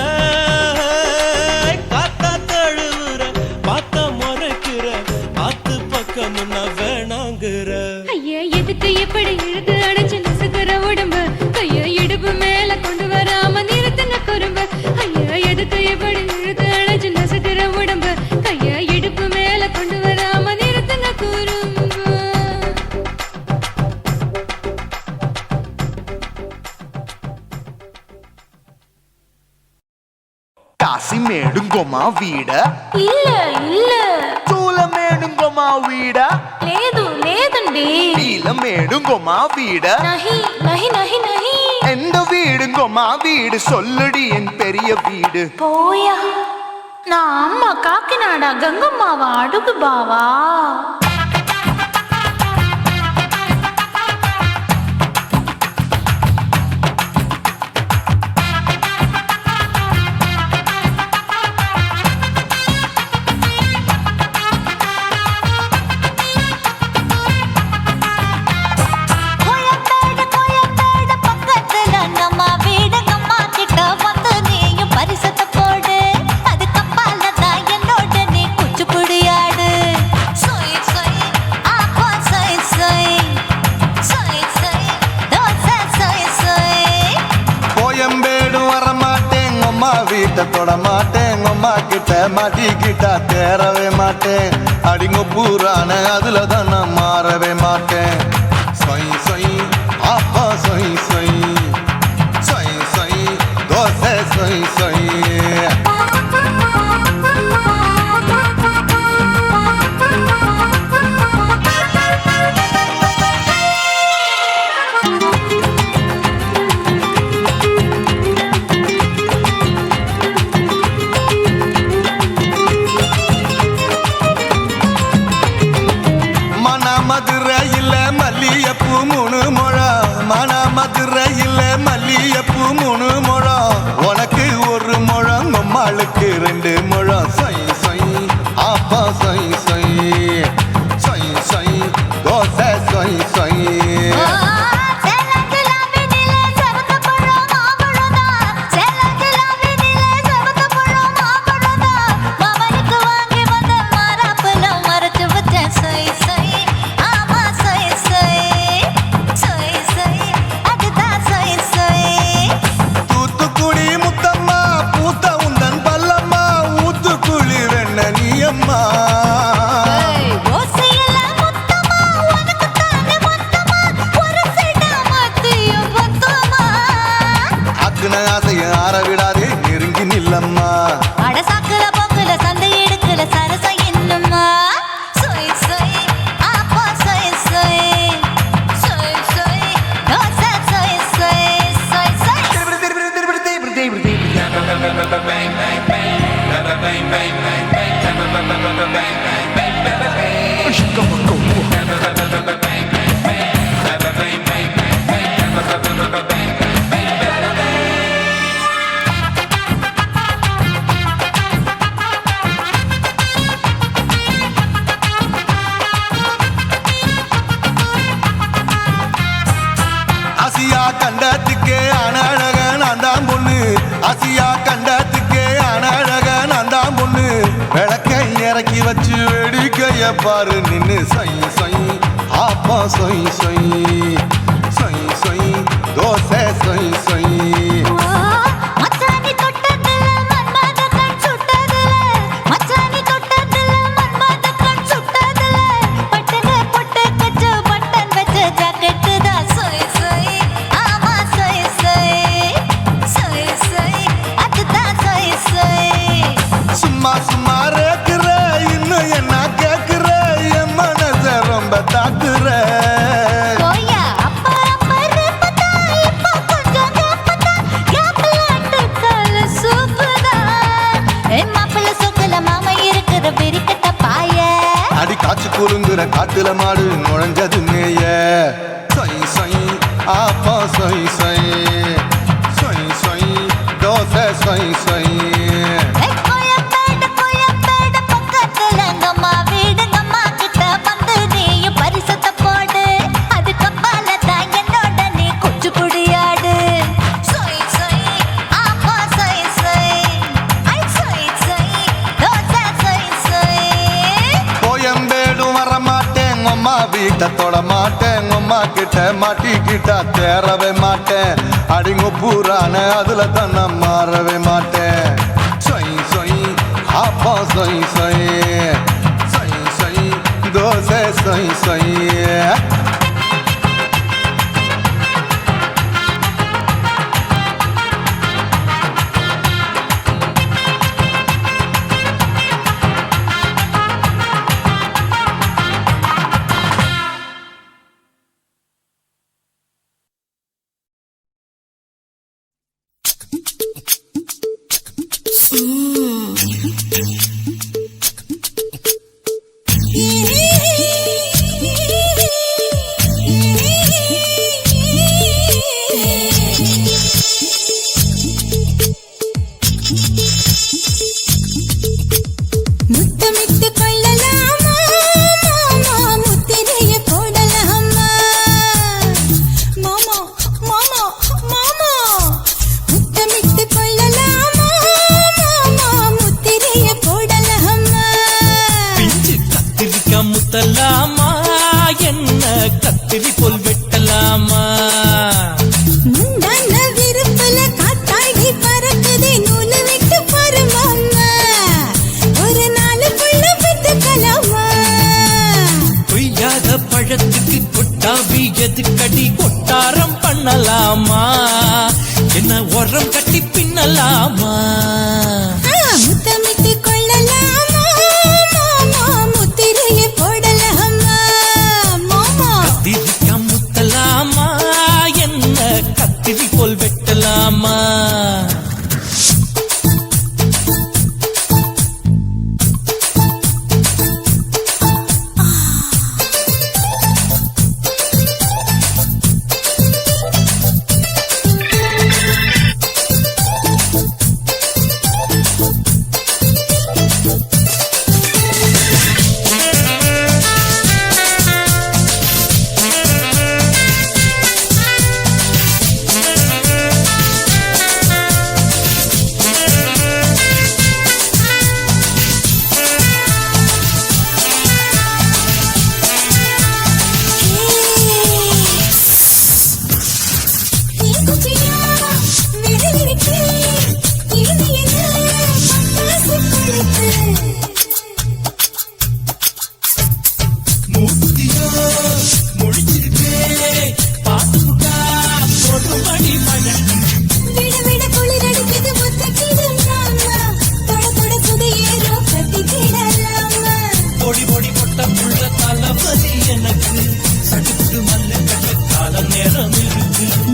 காத்தா தழுவுற பார்த்தா முறைக்கிற ஆத்து பக்கம் நான் வேணாங்குற ஐயா எதுக்கு இப்படி இழுத்து அணைச்சு நசுக்கிற உடம்ப கைய இடுப்பு மேல கொண்டு வராம நிறுத்துங்க குறும்ப ஐயா எதுக்கு இப்படி இழுத்து அணைச்சு நசுக்கிற உடம்ப கைய இடுப்பு மேல கொண்டு வராம நிறுத்துங்க குறும்ப కాశీమేడుంగోమా వీడ இல்ல இல்ல చూలమేడుంగోమా వీడ లేదు లేదండి నీలమేడుంగోమా వీడ நஹி நஹி நஹி நஹி எந்த வீடுங்கோமா வீடு சொல்லுடி என் பெரிய வீடு போயா நான் அம்மா காக்கிநாடா கங்கம்மாவா அடுகு பாவா கோயம்பேடு கோயம்பேடு வீட்டை தொட மாட்டேன் அம்மா கிட்ட மாட்டிக்கிட்டா தேரவே மாட்டேன் அடிங்க பூரான அதுல தான் நான் மாறவே மாட்டேன் சொய் சொய் அப்பா சொய் சொய் சொய் சொய் தோசை சொய் சொய் மதுரையில் மல்லியப்பூ 3 முழம் மன மதுரையில் மல்லியப்பூ 3 முழம் உனக்கு 1 முழம் அம்மாளுக்கு 2 முழம் சொய் சொய் அப்பா சொய் சொய் சொய் சொய் தோசை சொய் சொய் ஆரவிடாதே நெருங்கி நில்லம்மா அடசாக்குல போக்குல சந்தை எடுக்கல சரச என்னம்மா சொய் சொய் அப்பா சொய் சொய் சொய் சொய் தோசை சொய் சொய் சொய் சொய் ஆசியா கண்டத்துக்கே அனழக நான் தான் பொண்ணு ஆசியா கண்டத்துக்கே அனழக நான் தான் பொண்ணு விளக்கை இறக்கி வச்சு வேடிக்கைய பாரு நின்னு சொய் சொய் அப்பா சொய் சொய் சொய் சொய் தோசை சொய் சொய் மச்சானி தொட்டதுல மன்மத கண் சுட்டதுல மச்சானி தொட்டதுல மன்மத கண் சுட்டதுல பட்டன பொட்டு கச்சு பட்டன் வச்ச ஜாக்கெட் தான் சொய் சொய் ஆமா சொய் சொய் சொய் சொய் அதுதான் சொய் சொய் சும்மா சும்மா ரேக்குற இன்னும் என்ன கேக்குற என் மனச ரொம்ப தாக்குற கோயா அப்பா அப்பா ரப்பதா இப்ப கொஞ்சம் ரப்பதா யாப்லாட்டு கால சூப்பதா மாப்பிள்ள சொக்கல மாமா இருக்கிற வெறிக்கட்ட பாய அடி காய்ச்சி குலுங்குற காட்டுல மாடு நுழைஞ்சது மேய சொய் சொய் அப்பா சொய் சொய் சொய் சொய் தோசை சொய் சொய் கோயம்பேடு பக்கத்துல எங்கம்மா வீடு அம்மா கிட்ட வந்து நீயும் பரிசத்தை போடு அது கப்பால தான் என்னோட நீ குச்சி குடியாடு சொய் சொய் அப்பா சொய் சொய் ஐ சொய் சொய் தோசை சொய் சொய் கோயம்பேடும் வர மாட்டேன் அம்மா வீட்டை தொட மாட்டேன் அம்மா கிட்ட மாட்டிக்கிட்டா தேரவே மாட்டேன் அடிங்க பூரான அதுல தான் நான் மாறவே மாட்டேன் சொய் சொய் அப்பா சொய் சொய் சொய் சொய் தோசை சொய் சொய் முத்தமிட்டு கொள்ளலாமா மாமா முத்திரைய போடலாமா மாமா மாமா மாமா முத்தமிட்டு கொள்ளலாமா மாமா பண்ணலாமா என்ன உரம் கட்டி பின்னலாமா முத்தமிட்டு கொள்ளலாமா மாமா முத்திரையை போடலாமா மாமா கத்திரிக்கா முத்தலாமா என்ன கத்திரி போல் வெட்டலாமா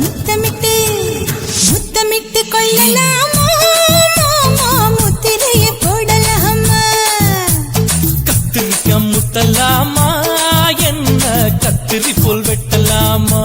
முத்தமிட்டு முத்தமிட்டு கொள்ளலாமா மாமா முத்திரையை போடலாமா கத்திரிக்கா முத்தலாமா என்ன கத்திரி போல் வெட்டலாமா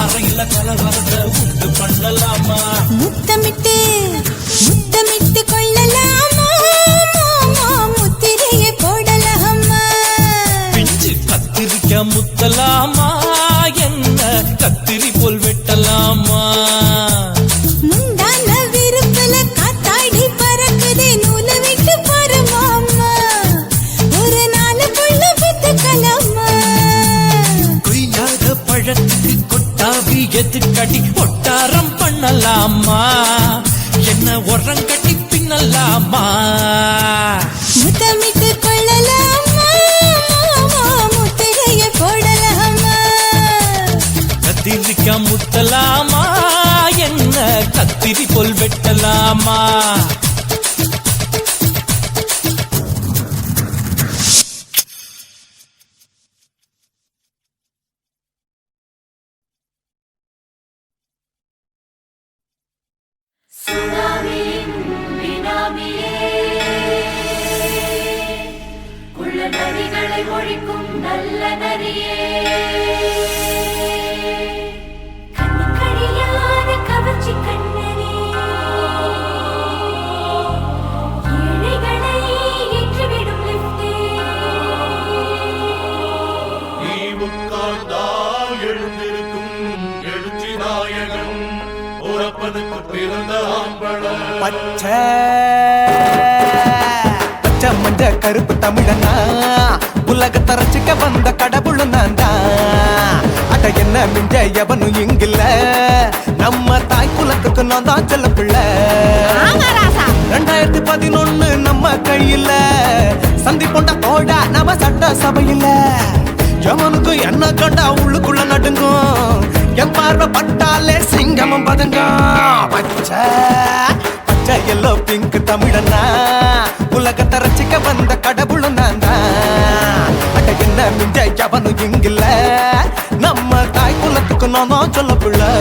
அறையில கலவரத்தை உண்டு பண்ணலாமா முத்தமிட்டு முத்தமிட்டு கொள்ளலாமா மாமா முத்திரையை போடலாமா பிஞ்சு கத்திரிக்கா முத்தலாமா என்ன கத்திரி போல் வெட்டலாமா முந்தான விருப்பல காத்தாடி பறக்குதே நூலை விட்டு பாரு மாமா ஒரு நாள் புள்ள பெத்துக்கலாமா கொய்யாத பழத்துக்கு கொட்டாவி எதுக்கடி ஒட்டாரம் பண்ணலாமா என்ன உரம் கட்டி பின்னலாமா முத்தமிட்டு கொள்ளலாமா மாமா முத்திரையை போடலாமா கத்திரிக்கா முத்தலாமா என்ன கத்திரி போல் வெட்டலாமா நரிகளை ஒழிக்கும் நல்ல நரியே கண்ணிக்கடியான கவர்ச்சி கண்ணனே ஏழைகளை ஏற்றிவிடும் லிப்டே நீ உட்கார்ந்தால் எழுந்திருக்கும் எழுச்சி நாயகன் உறப்பதுக்கு பிறந்த ஆம்பளம் பச்சை மஞ்ச கருப்பு தமிழனா உலகத்தை ரசிக்க வந்த கடவுளும் நான் தான் அட என்ன மிஞ்ச எவனும் இங்கில்ல நம்ம தாய் குலத்துக்கு நான் தான் செல்ல பிள்ளை 2011 நம்ம கையில சந்தி பொண்ட தோடா நம்ம சட்ட சபையில எவனுக்கு என்ன கண்டா உள்ளுக்குள்ள நடுங்கும் என் பார்வை பட்டாலே சிங்கமும் பதுங்கும் பச்சை எல்லோ பிங்க் தமிழனா உலகத்தை ரசிக்க வந்த கடவுளும் நான் தான் எவனும் இங்கில்ல நம்ம தாய் குலத்துக்கு நான் தான் சொல்ல பிள்ளை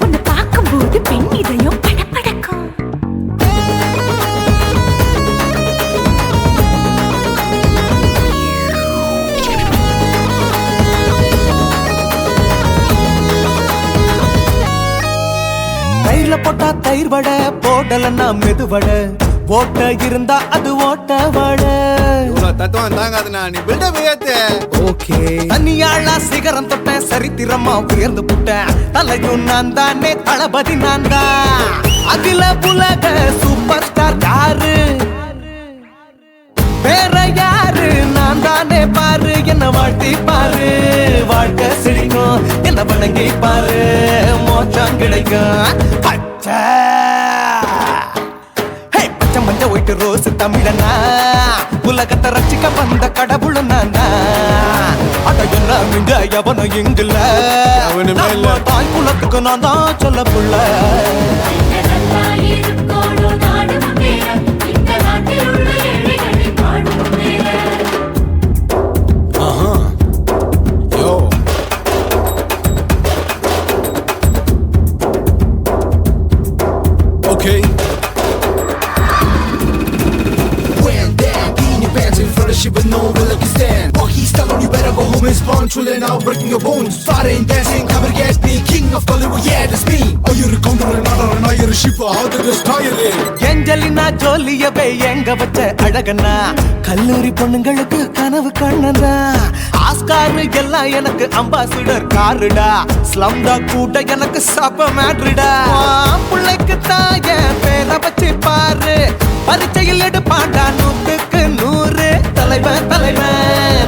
உன்னை பார்க்கும்போது பெண் இதயம் படபடக்கும். தயிர்ல போட்டா தயிர் வடை போடலன்னா மெதுவடை ஓட்ட இருந்தா அது ஓட்ட வடை தத்துவம் தாங்காதுண்ணா நீ பில்டப் ஏத்து ஓகே தனியாளா சிகரம் தொட்டேன் சரித்திரமா உயர்ந்து புட்டேன் தலையும் நான் தானே தளபதி நான் தான் அகில உலக சூப்பர் ஸ்டார் யாரு வேற யாரு நான் தானே பாரு என்ன வாழ்த்தி பாரு வாழ்க்கை சிரிக்கும் என்ன வணங்கி பாரு மோட்சம் கிடைக்கும் பச்சை பச்சை மஞ்ச ஒயிட்டு ரோஸ் தமிழனா உலகத்தை ரசிக்க வந்த கடவுள் நான் அட என்ன மிஞ்ச எவனும் இங்குல தாய் குலத்துக்கு நான் தான் சொல்ல புள்ள Okay. With no will you stand. Oh, he's telling you better go home and spawn. Truly now breaking your bones. Fighting, dancing, cover get me. King of Bollywood, yeah, that's me. Oh, you're a counter and not you're a shipper. How did this tire it? Angelina ஜோலியவே எங்க வச்ச அழகனா கல்லூரி பொண்ணுங்களுக்கு கனவு கண்ணனா ஆஸ்கார் எல்லாம் எனக்கு அம்பாசிடர் காருடா ஸ்லம்டா கூட எனக்கு சப்ப மேட்ருடா பிள்ளைக்கு தாய பேரை வச்சு பாரு பரீட்சையில் எடுப்பாண்டா 100க்கு 100 தலைவன் தலைவன்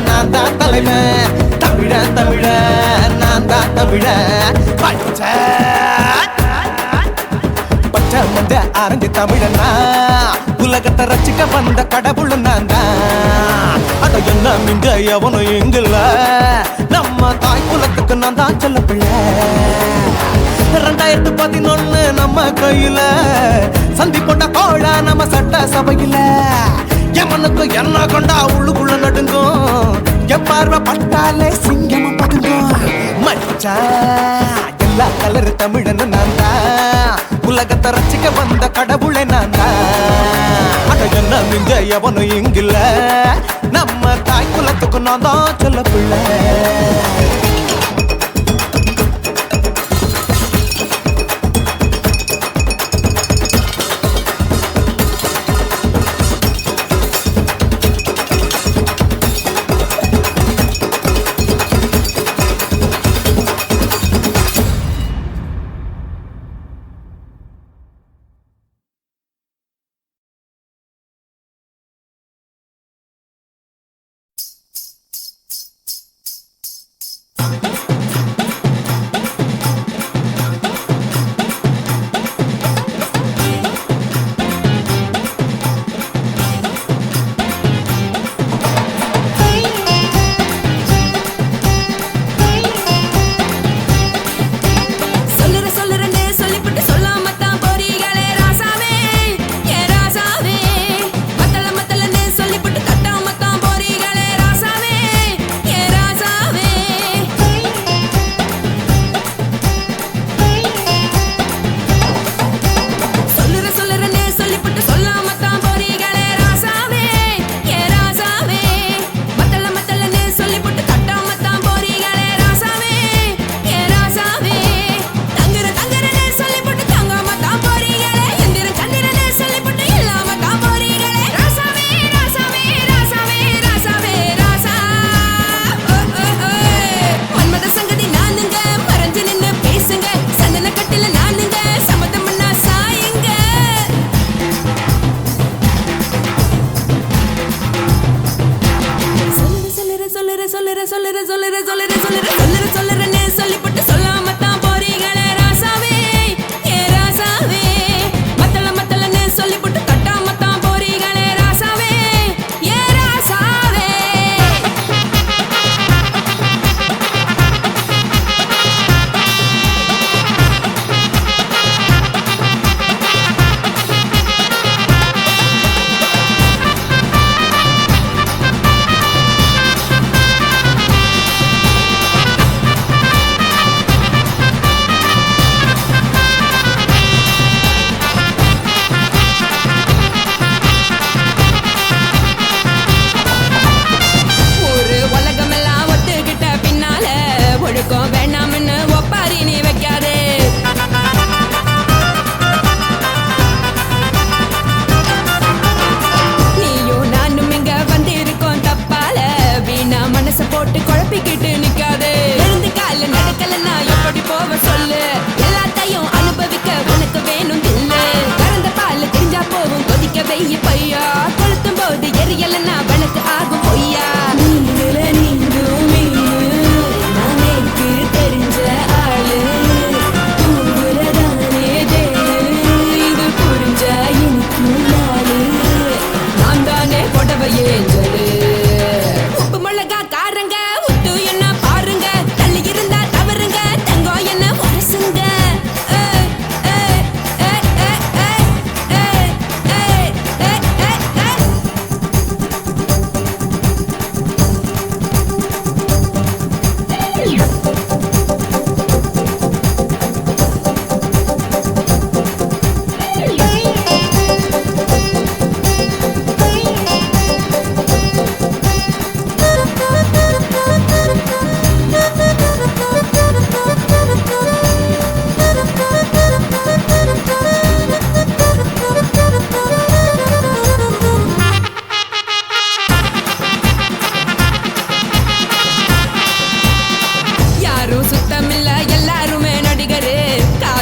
நான் தான் தலைவன் தமிழன் தமிழன் நான் தான் தமிழன் பச்சை பச்சை மஞ்ச ஆரஞ்சு தமிழனா உலகத்தை ரசிக்க வந்த கடவுள் நான் தான் அத என்ன மிஞ்ச எவனும் எங்குல நம்ம தாய் குலத்துக்கு நான் தான் சொல்ல பிள்ளை 2011 நம்ம கையில சந்தி போட்ட கோழ நம்ம சட்ட சபையில எமனுக்கு என்ன கொண்டா உள்ளுக்குள்ள நடுங்கும் எப்பார்வை பட்டாலே சிங்கமும் பதுங்கும் மச்சா எல்லா கலர் தமிழன் நான் தான் உலகத்தை ரசிக்க வந்த கடவுளை நான் தான் அட என்ன மிஞ்ச எவனும் இங்கில்ல நம்ம தாய் குலத்துக்கு நான் தான் சொல்ல பிள்ளை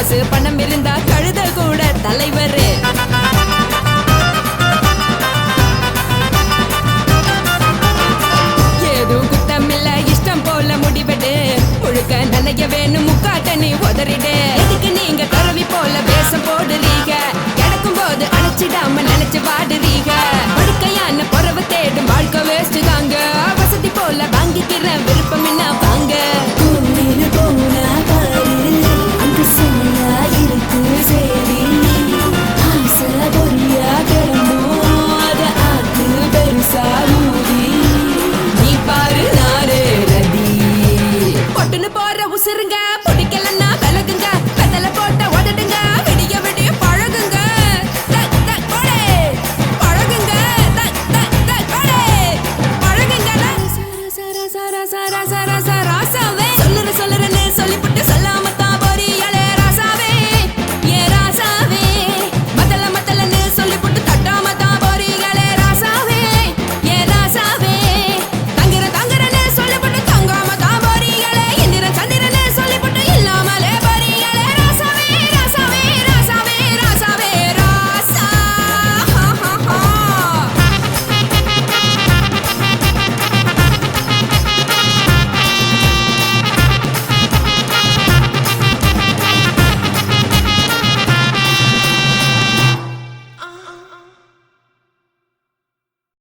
காசு பணம் இருந்தா கழுத கூட தலைவர். ஏதோ குத்தமில்ல இஷ்டம் போல முடிவெடு. முழுக்க நனைய வேணும் முக்காட்ட நீ உதறிடு. எதுக்கு நீங்க கருவி போல வேஷம் போடுறீங்க? கிடக்கும் போது அணைச்சிடாம நினைச்சு பாடுறீங்க. படுக்கையான பொறவை தேடும் வாழ்க்கை வேஸ்ட் தாங்க.